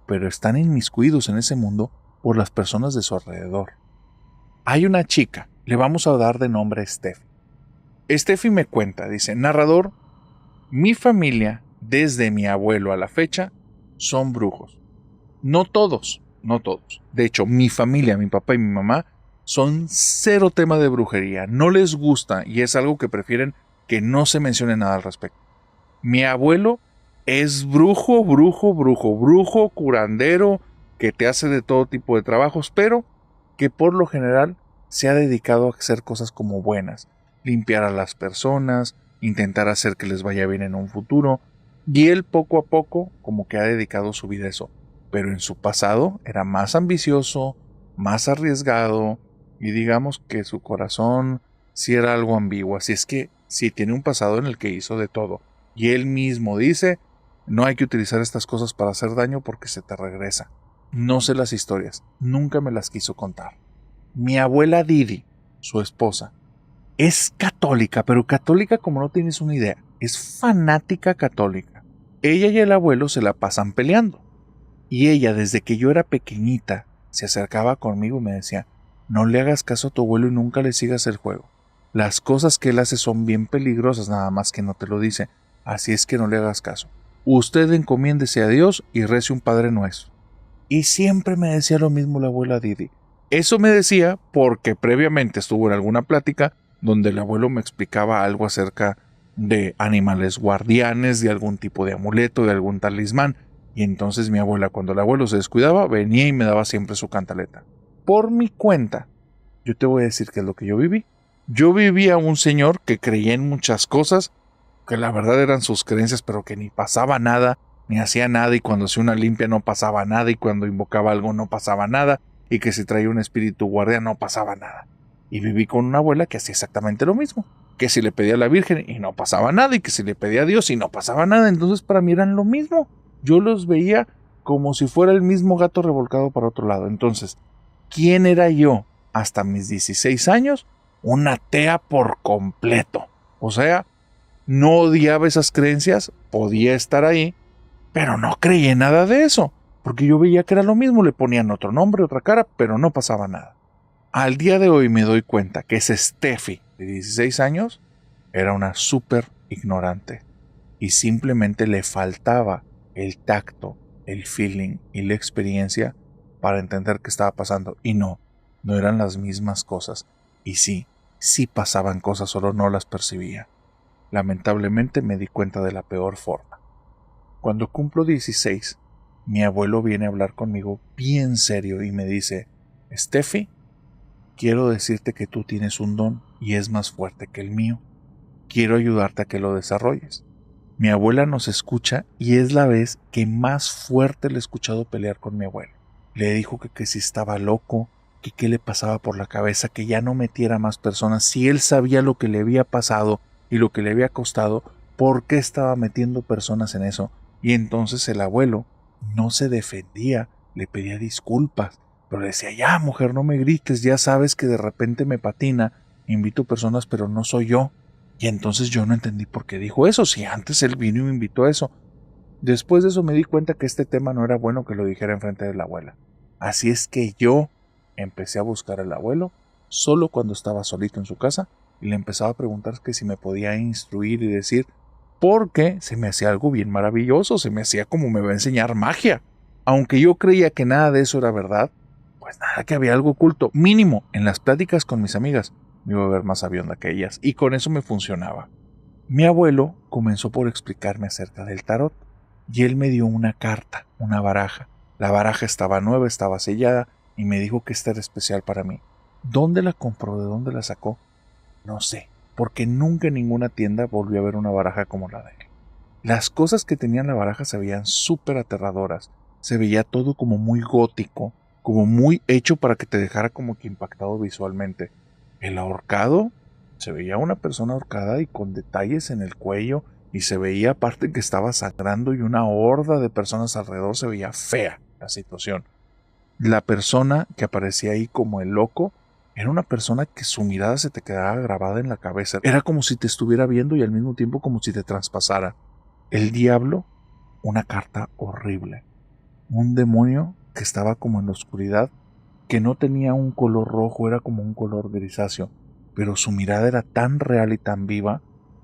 [SPEAKER 1] pero están inmiscuidos en ese mundo por las personas de su alrededor. Hay una chica, le vamos a dar de nombre Steffi. Steffi me cuenta, dice, narrador, mi familia, desde mi abuelo a la fecha, son brujos. No todos, no todos. De hecho, mi familia, mi papá y mi mamá, son cero tema de brujería, no les gusta y es algo que prefieren que no se mencione nada al respecto. Mi abuelo es brujo, brujo, brujo, brujo, curandero, que te hace de todo tipo de trabajos, pero que por lo general se ha dedicado a hacer cosas como buenas, limpiar a las personas, intentar hacer que les vaya bien en un futuro, y él poco a poco como que ha dedicado su vida a eso, pero en su pasado era más ambicioso, más arriesgado, y digamos que su corazón sí era algo ambiguo, así es que sí tiene un pasado en el que hizo de todo, y él mismo dice, no hay que utilizar estas cosas para hacer daño porque se te regresa. No sé las historias, nunca me las quiso contar. Mi abuela Didi, su esposa, es católica, pero católica como no tienes una idea. Es fanática católica. Ella y el abuelo se la pasan peleando. Y ella, desde que yo era pequeñita, se acercaba conmigo y me decía, no le hagas caso a tu abuelo y nunca le sigas el juego. Las cosas que él hace son bien peligrosas, nada más que no te lo dice. Así es que no le hagas caso. Usted encomiéndese a Dios y rece un Padre Nuestro. Y siempre me decía lo mismo la abuela Didi. Eso me decía porque previamente estuvo en alguna plática donde el abuelo me explicaba algo acerca de animales guardianes, de algún tipo de amuleto, de algún talismán. Y entonces mi abuela, cuando el abuelo se descuidaba, venía y me daba siempre su cantaleta. Por mi cuenta, yo te voy a decir qué es lo que yo viví. Yo vivía un señor que creía en muchas cosas, que la verdad eran sus creencias, pero que ni pasaba nada, ni hacía nada, y cuando hacía una limpia no pasaba nada, y cuando invocaba algo no pasaba nada, y que si traía un espíritu guardián no pasaba nada. Y viví con una abuela que hacía exactamente lo mismo, que si le pedía a la Virgen y no pasaba nada, y que si le pedía a Dios y no pasaba nada, entonces para mí eran lo mismo. Yo los veía como si fuera el mismo gato revolcado para otro lado. Entonces, ¿quién era yo hasta mis 16 años? Una atea por completo. O sea, no odiaba esas creencias, podía estar ahí, pero no creía en nada de eso, porque yo veía que era lo mismo, le ponían otro nombre, otra cara, pero no pasaba nada. Al día de hoy me doy cuenta que ese Steffi de 16 años era una súper ignorante y simplemente le faltaba el tacto, el feeling y la experiencia para entender qué estaba pasando. Y no eran las mismas cosas. Y sí pasaban cosas, solo no las percibía. Lamentablemente me di cuenta de la peor forma. Cuando cumplo 16, mi abuelo viene a hablar conmigo bien serio y me dice, Steffi, quiero decirte que tú tienes un don y es más fuerte que el mío. Quiero ayudarte a que lo desarrolles. Mi abuela nos escucha y es la vez que más fuerte le he escuchado pelear con mi abuelo. Le dijo que si estaba loco, que qué le pasaba por la cabeza, que ya no metiera más personas. Si él sabía lo que le había pasado y lo que le había costado, ¿por qué estaba metiendo personas en eso? Y entonces el abuelo no se defendía, le pedía disculpas, pero le decía, ya mujer, no me grites, ya sabes que de repente me patina, invito personas pero no soy yo. Y entonces yo no entendí por qué dijo eso, si antes él vino y me invitó a eso. Después de eso me di cuenta que este tema no era bueno que lo dijera enfrente de la abuela. Así es que yo empecé a buscar al abuelo solo cuando estaba solito en su casa y le empezaba a preguntar que si me podía instruir y decir, porque se me hacía algo bien maravilloso, se me hacía como me va a enseñar magia. Aunque yo creía que nada de eso era verdad, pues nada, que había algo oculto. Mínimo, en las pláticas con mis amigas, me iba a ver más sabionda que ellas, y con eso me funcionaba. Mi abuelo comenzó por explicarme acerca del tarot, y él me dio una carta, una baraja. La baraja estaba nueva, estaba sellada, y me dijo que esta era especial para mí. ¿Dónde la compró? ¿De dónde la sacó? No sé, porque nunca en ninguna tienda volvió a ver una baraja como la de él. Las cosas que tenía en la baraja se veían súper aterradoras. Se veía todo como muy gótico, como muy hecho para que te dejara como que impactado visualmente. El ahorcado, se veía una persona ahorcada y con detalles en el cuello, y se veía aparte que estaba sangrando y una horda de personas alrededor. Se veía fea la situación. La persona que aparecía ahí como el loco era una persona que su mirada se te quedaba grabada en la cabeza. Era como si te estuviera viendo y al mismo tiempo como si te traspasara. El diablo, una carta horrible. Un demonio que estaba como en la oscuridad, que no tenía un color rojo, era como un color grisáceo, pero su mirada era tan real y tan viva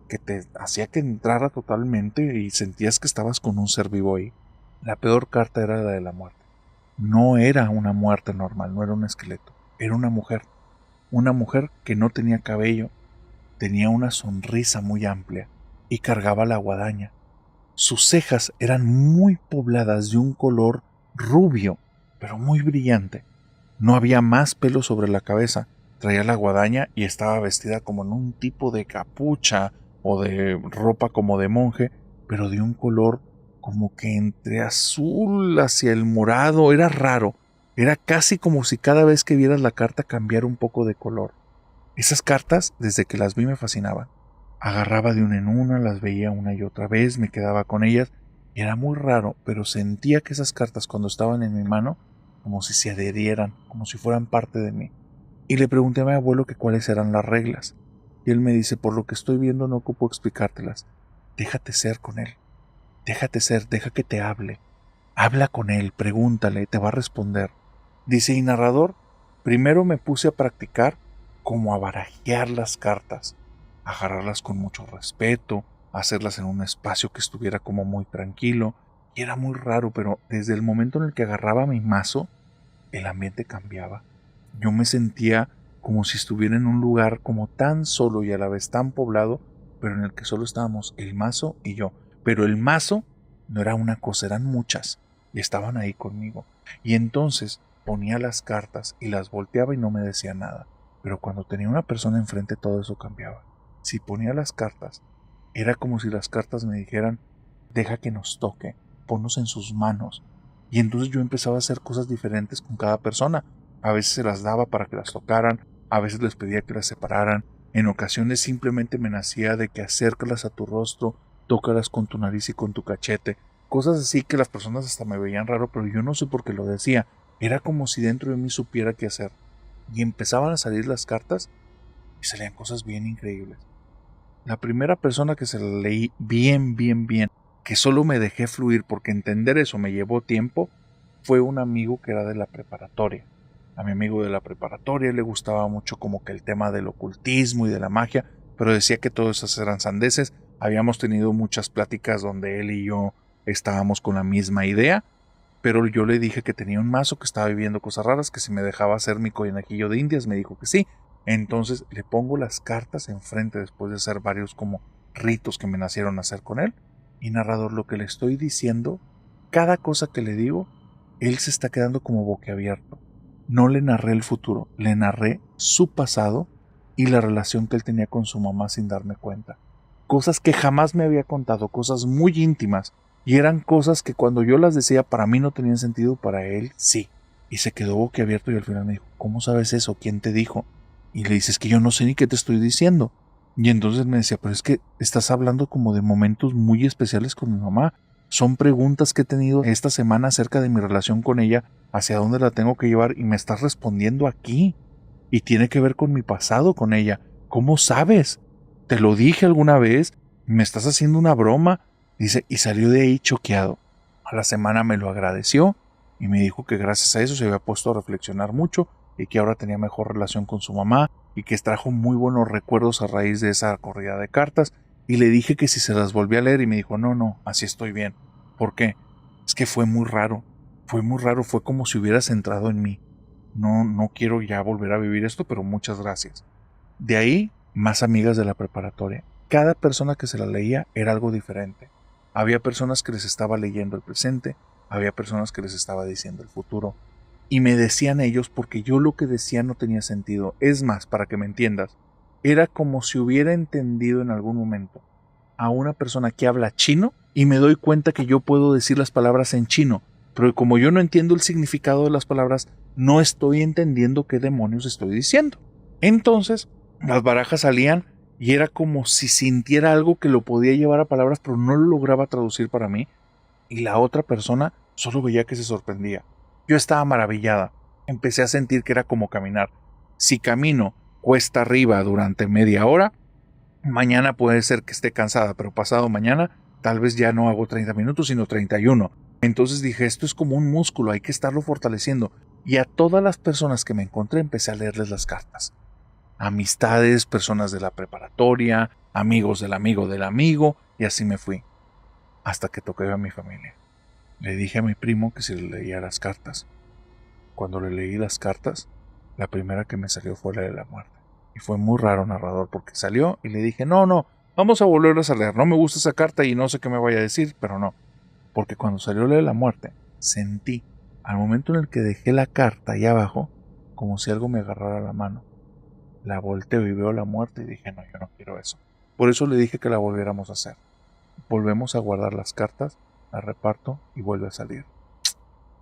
[SPEAKER 1] que te hacía que entrara totalmente y sentías que estabas con un ser vivo ahí. La peor carta era la de la muerte. No era una muerte normal, no era un esqueleto, era una mujer. una mujer que no tenía cabello, tenía una sonrisa muy amplia y cargaba la guadaña. Sus cejas eran muy pobladas de un color rubio, pero muy brillante. No había más pelo sobre la cabeza. Traía la guadaña y estaba vestida como en un tipo de capucha o de ropa como de monje, pero de un color como que entre azul hacia el morado. Era raro. Era casi como si cada vez que vieras la carta cambiara un poco de color. Esas cartas, desde que las vi, me fascinaban. Agarraba de una en una, las veía una y otra vez, me quedaba con ellas. Era muy raro, pero sentía que esas cartas cuando estaban en mi mano, como si se adherieran, como si fueran parte de mí. Y le pregunté a mi abuelo que cuáles eran las reglas. Y él me dice, por lo que estoy viendo no ocupo explicártelas. Déjate ser con él. Déjate ser, deja que te hable. Habla con él, pregúntale, te va a responder. Dice, y narrador, primero me puse a practicar como a barajear las cartas, agarrarlas con mucho respeto, hacerlas en un espacio que estuviera como muy tranquilo. Y era muy raro, pero desde el momento en el que agarraba mi mazo, el ambiente cambiaba. Yo me sentía como si estuviera en un lugar como tan solo y a la vez tan poblado, pero en el que solo estábamos el mazo y yo. Pero el mazo no era una cosa, eran muchas, y estaban ahí conmigo. Y entonces ponía las cartas y las volteaba y no me decía nada. Pero cuando tenía una persona enfrente todo eso cambiaba. Si ponía las cartas, era como si las cartas me dijeran, deja que nos toque, ponnos en sus manos. Y entonces yo empezaba a hacer cosas diferentes con cada persona. A veces se las daba para que las tocaran, a veces les pedía que las separaran, en ocasiones simplemente me nacía de que acércalas a tu rostro, tócalas con tu nariz y con tu cachete, cosas así que las personas hasta me veían raro, pero yo no sé por qué lo decía, era como si dentro de mí supiera qué hacer. Y empezaban a salir las cartas y salían cosas bien increíbles. La primera persona que se la leí bien, que solo me dejé fluir porque entender eso me llevó tiempo, fue un amigo que era de la preparatoria. A mi amigo de la preparatoria le gustaba mucho como que el tema del ocultismo y de la magia, pero decía que todas esas eran sandeces. Habíamos tenido muchas pláticas donde él y yo estábamos con la misma idea, pero yo le dije que tenía un mazo, que estaba viviendo cosas raras, que si me dejaba hacer mi conejillo de indias, me dijo que sí. Entonces le pongo las cartas enfrente después de hacer varios como ritos que me nacieron hacer con él. Y narrador, lo que le estoy diciendo, cada cosa que le digo, él se está quedando como boquiabierto. No le narré el futuro, le narré su pasado y la relación que él tenía con su mamá sin darme cuenta. Cosas que jamás me había contado, cosas muy íntimas, y eran cosas que cuando yo las decía para mí no tenían sentido, para él sí. Y se quedó boquiabierto y al final me dijo, ¿cómo sabes eso? ¿Quién te dijo? Y le dices que yo no sé ni qué te estoy diciendo. Y entonces me decía, pero es que estás hablando como de momentos muy especiales con mi mamá. Son preguntas que he tenido esta semana acerca de mi relación con ella, hacia dónde la tengo que llevar y me estás respondiendo aquí. Y tiene que ver con mi pasado con ella. ¿Cómo sabes? ¿Te lo dije alguna vez? ¿Me estás haciendo una broma? Dice, y salió de ahí choqueado. A la semana me lo agradeció y me dijo que gracias a eso se había puesto a reflexionar mucho y que ahora tenía mejor relación con su mamá y que trajo muy buenos recuerdos a raíz de esa corrida de cartas. Y le dije que si se las volvía a leer y me dijo, no, así estoy bien. ¿Por qué? Es que fue muy raro, fue como si hubieras entrado en mí. No quiero ya volver a vivir esto, pero muchas gracias. De ahí, más amigas de la preparatoria. Cada persona que se la leía era algo diferente. Había personas que les estaba leyendo el presente, había personas que les estaba diciendo el futuro. Y me decían ellos porque yo lo que decía no tenía sentido. Es más, para que me entiendas, era como si hubiera entendido en algún momento a una persona que habla chino y me doy cuenta que yo puedo decir las palabras en chino, pero como yo no entiendo el significado de las palabras, no estoy entendiendo qué demonios estoy diciendo. Entonces, las barajas salían y era como si sintiera algo que lo podía llevar a palabras, pero no lo lograba traducir para mí, y la otra persona solo veía que se sorprendía. Yo estaba maravillada. Empecé a sentir que era como caminar. Si camino cuesta arriba durante media hora, mañana puede ser que esté cansada, pero pasado mañana tal vez ya no hago 30 minutos, sino 31. Entonces dije, esto es como un músculo, hay que estarlo fortaleciendo. Y a todas las personas que me encontré empecé a leerles las cartas. Amistades, personas de la preparatoria, amigos del amigo del amigo, y así me fui. Hasta que toqué a mi familia. Le dije a mi primo que si le leía las cartas. Cuando le leí las cartas, La primera que me salió fue la de la muerte. Y fue muy raro, narrador, porque salió y le dije, no, vamos a volverlas a leer. No me gusta esa carta y no sé qué me vaya a decir, pero no. Porque cuando salió la de la muerte, sentí, al momento en el que dejé la carta ahí abajo, como si algo me agarrara la mano. La volteo y veo la muerte y dije, no, yo no quiero eso. Por eso le dije que la volviéramos a hacer. Volvemos a guardar las cartas, la reparto y vuelve a salir.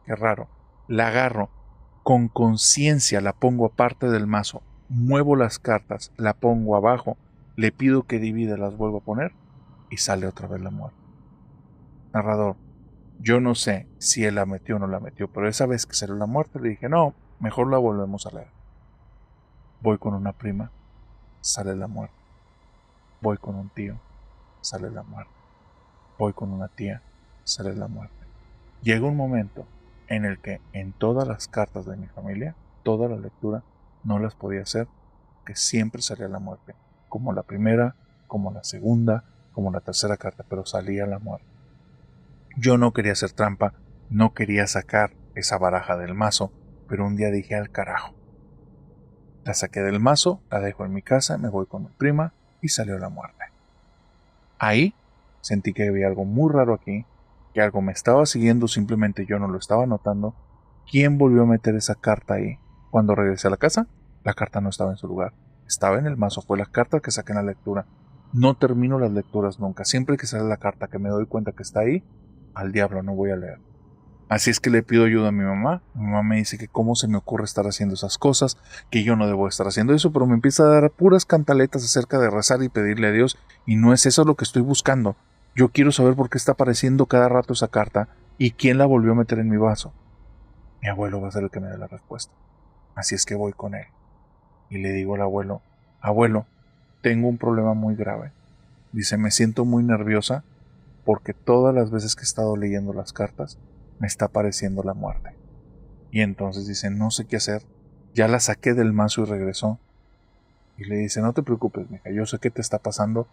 [SPEAKER 1] Qué raro. La agarro, con conciencia la pongo aparte del mazo, muevo las cartas, la pongo abajo, le pido que divida, las vuelvo a poner y sale otra vez la muerte. Narrador, yo no sé si él la metió o no la metió, pero esa vez que salió la muerte le dije, no, mejor la volvemos a leer. Voy con una prima, sale la muerte. Voy con un tío, sale la muerte. Voy con una tía, sale la muerte. Llega un momento en el que en todas las cartas de mi familia, toda la lectura, no las podía hacer, que siempre salía la muerte. Como la primera, como la segunda, como la tercera carta, pero salía la muerte. Yo no quería hacer trampa, no quería sacar esa baraja del mazo, pero un día dije al carajo. La saqué del mazo, la dejo en mi casa, me voy con mi prima y salió la muerte. Ahí sentí que había algo muy raro aquí, que algo me estaba siguiendo, simplemente yo no lo estaba notando. ¿Quién volvió a meter esa carta ahí? Cuando regresé a la casa, la carta no estaba en su lugar. Estaba en el mazo, fue la carta que saqué en la lectura. No termino las lecturas nunca. Siempre que sale la carta que me doy cuenta que está ahí, al diablo no voy a leer. Así es que le pido ayuda a mi mamá. Mi mamá me dice que cómo se me ocurre estar haciendo esas cosas, que yo no debo estar haciendo eso, pero me empieza a dar puras cantaletas acerca de rezar y pedirle a Dios, y no es eso lo que estoy buscando. Yo quiero saber por qué está apareciendo cada rato esa carta y quién la volvió a meter en mi vaso. Mi abuelo va a ser el que me dé la respuesta. Así es que voy con él y le digo al abuelo, abuelo, tengo un problema muy grave. Dice, me siento muy nerviosa porque todas las veces que he estado leyendo las cartas me está apareciendo la muerte. Y entonces dice, no sé qué hacer, ya la saqué del mazo y regresó. Y le dice, no te preocupes, mija, yo sé qué te está pasando,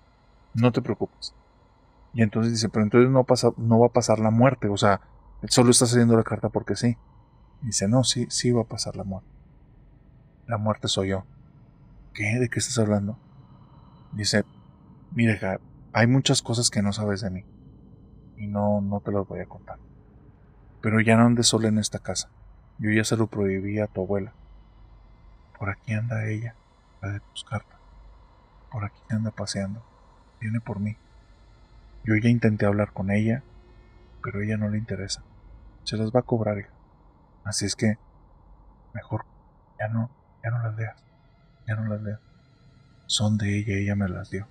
[SPEAKER 1] no te preocupes. Y entonces dice, pero entonces no va a pasar la muerte, o sea, solo está saliendo la carta porque sí. Y dice, no, sí va a pasar la muerte. La muerte soy yo. ¿Qué? ¿De qué estás hablando? Dice, mire, hija, hay muchas cosas que no sabes de mí y no te las voy a contar. Pero ya no andes sola en esta casa. Yo ya se lo prohibí a tu abuela. Por aquí anda ella, la de tus cartas. Por aquí anda paseando. Viene por mí. Yo ya intenté hablar con ella, pero a ella no le interesa. Se las va a cobrar, hija. Así es que, mejor, ya no las leas. Ya no las leas. Son de ella me las dio.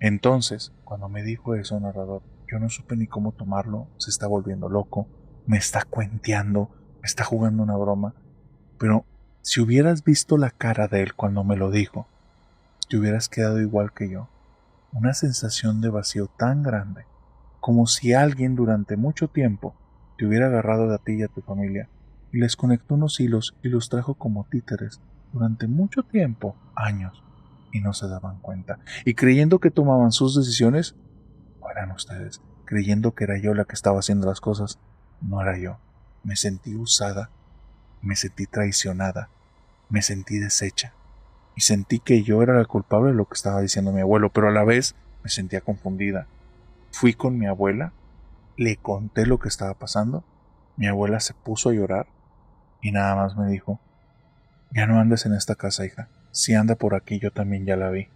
[SPEAKER 1] Entonces, cuando me dijo eso, narrador, yo no supe ni cómo tomarlo. Se está volviendo loco, me está cuenteando, me está jugando una broma. Pero si hubieras visto la cara de él cuando me lo dijo, te hubieras quedado igual que yo. Una sensación de vacío tan grande, como si alguien durante mucho tiempo te hubiera agarrado de ti y a tu familia y les conectó unos hilos y los trajo como títeres durante mucho tiempo, años, y no se daban cuenta. Y creyendo que tomaban sus decisiones, no eran ustedes. Creyendo que era yo la que estaba haciendo las cosas, no era yo. Me sentí usada, me sentí traicionada, me sentí deshecha. Y sentí que yo era la culpable de lo que estaba diciendo mi abuelo, pero a la vez me sentía confundida. Fui con mi abuela, le conté lo que estaba pasando, mi abuela se puso a llorar y nada más me dijo, ya no andes en esta casa, hija, si anda por aquí yo también ya la vi.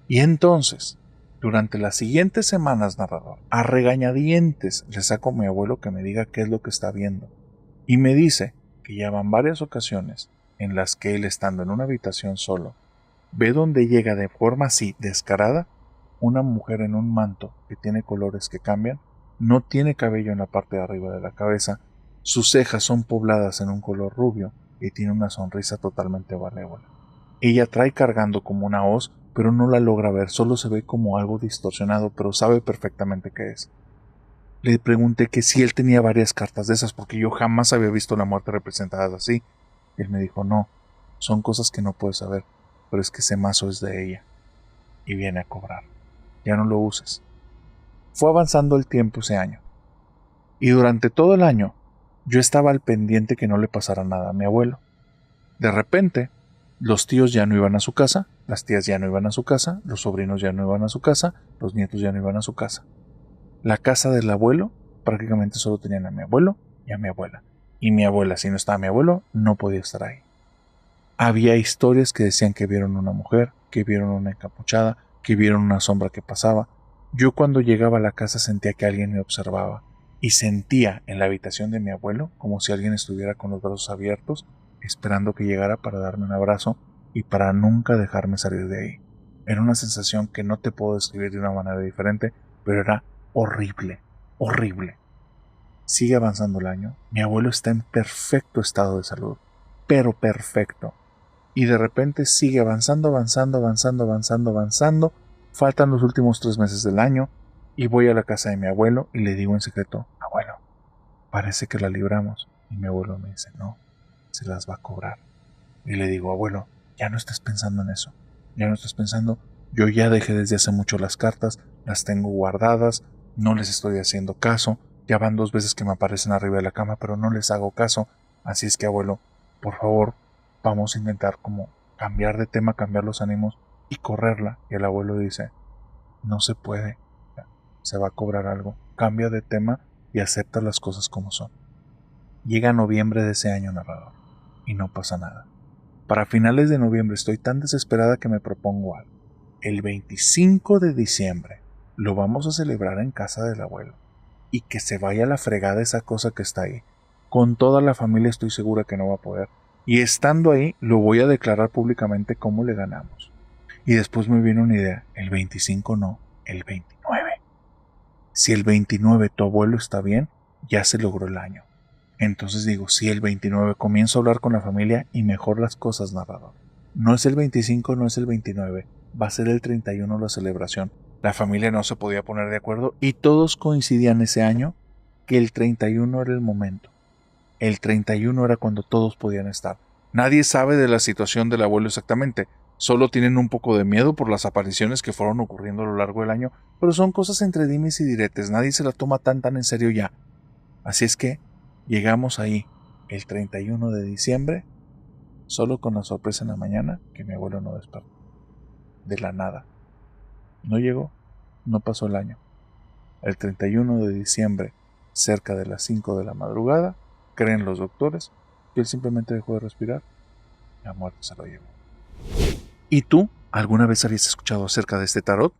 [SPEAKER 1] Y entonces, durante las siguientes semanas, narrador, a regañadientes le saco a mi abuelo que me diga qué es lo que está viendo. Y me dice que ya van varias ocasiones en las que él, estando en una habitación solo, ve donde llega de forma así descarada una mujer en un manto que tiene colores que cambian, no tiene cabello en la parte de arriba de la cabeza, sus cejas son pobladas en un color rubio y tiene una sonrisa totalmente malévola. Ella trae cargando como una hoz, pero no la logra ver, solo se ve como algo distorsionado, pero sabe perfectamente qué es. Le pregunté que si él tenía varias cartas de esas, porque yo jamás había visto la muerte representada así. Y él me dijo, no, son cosas que no puedes saber, pero es que ese mazo es de ella y viene a cobrar. Ya no lo uses. Fue avanzando el tiempo ese año. Y durante todo el año, yo estaba al pendiente que no le pasara nada a mi abuelo. De repente, los tíos ya no iban a su casa, las tías ya no iban a su casa, los sobrinos ya no iban a su casa, los nietos ya no iban a su casa. La casa del abuelo prácticamente solo tenían a mi abuelo y a mi abuela. Y mi abuela, si no estaba mi abuelo, no podía estar ahí. Había historias que decían que vieron una mujer, que vieron una encapuchada, que vieron una sombra que pasaba. Yo cuando llegaba a la casa sentía que alguien me observaba y sentía en la habitación de mi abuelo como si alguien estuviera con los brazos abiertos esperando que llegara para darme un abrazo y para nunca dejarme salir de ahí. Era una sensación que no te puedo describir de una manera diferente, pero era horrible, horrible. Sigue avanzando el año, mi abuelo está en perfecto estado de salud, pero perfecto. Y de repente sigue avanzando, faltan los últimos 3 meses del año, y voy a la casa de mi abuelo y le digo en secreto, abuelo, parece que la libramos. Y mi abuelo me dice, no, se las va a cobrar. Y le digo, abuelo, ya no estés pensando en eso, ya no estés pensando, yo ya dejé desde hace mucho las cartas, las tengo guardadas, no les estoy haciendo caso, ya van 2 veces que me aparecen arriba de la cama, pero no les hago caso, así es que abuelo, por favor, vamos a intentar como cambiar de tema, cambiar los ánimos y correrla. Y el abuelo dice, no se puede, se va a cobrar algo, cambia de tema y acepta las cosas como son. Llega noviembre de ese año, narrador, y no pasa nada. Para finales de noviembre estoy tan desesperada que me propongo algo. El 25 de diciembre lo vamos a celebrar en casa del abuelo. Y que se vaya a la fregada esa cosa que está ahí. Con toda la familia estoy segura que no va a poder. Y estando ahí lo voy a declarar públicamente cómo le ganamos. Y después me viene una idea. El 25 no, el 29. Si el 29 tu abuelo está bien, ya se logró el año. Entonces digo, sí, el 29 comienzo a hablar con la familia y mejor las cosas, narrador. No es el 25, no es el 29, va a ser el 31 la celebración. La familia no se podía poner de acuerdo y todos coincidían ese año que el 31 era el momento. El 31 era cuando todos podían estar. Nadie sabe de la situación del abuelo exactamente, solo tienen un poco de miedo por las apariciones que fueron ocurriendo a lo largo del año, pero son cosas entre dimes y diretes, nadie se la toma tan en serio ya. Así es que llegamos ahí el 31 de diciembre, solo con la sorpresa en la mañana que mi abuelo no despertó. De la nada. No llegó, no pasó el año. El 31 de diciembre, cerca de las 5 de la madrugada, creen los doctores que él simplemente dejó de respirar y la muerte se lo llevó. ¿Y tú alguna vez habías escuchado acerca de este tarot?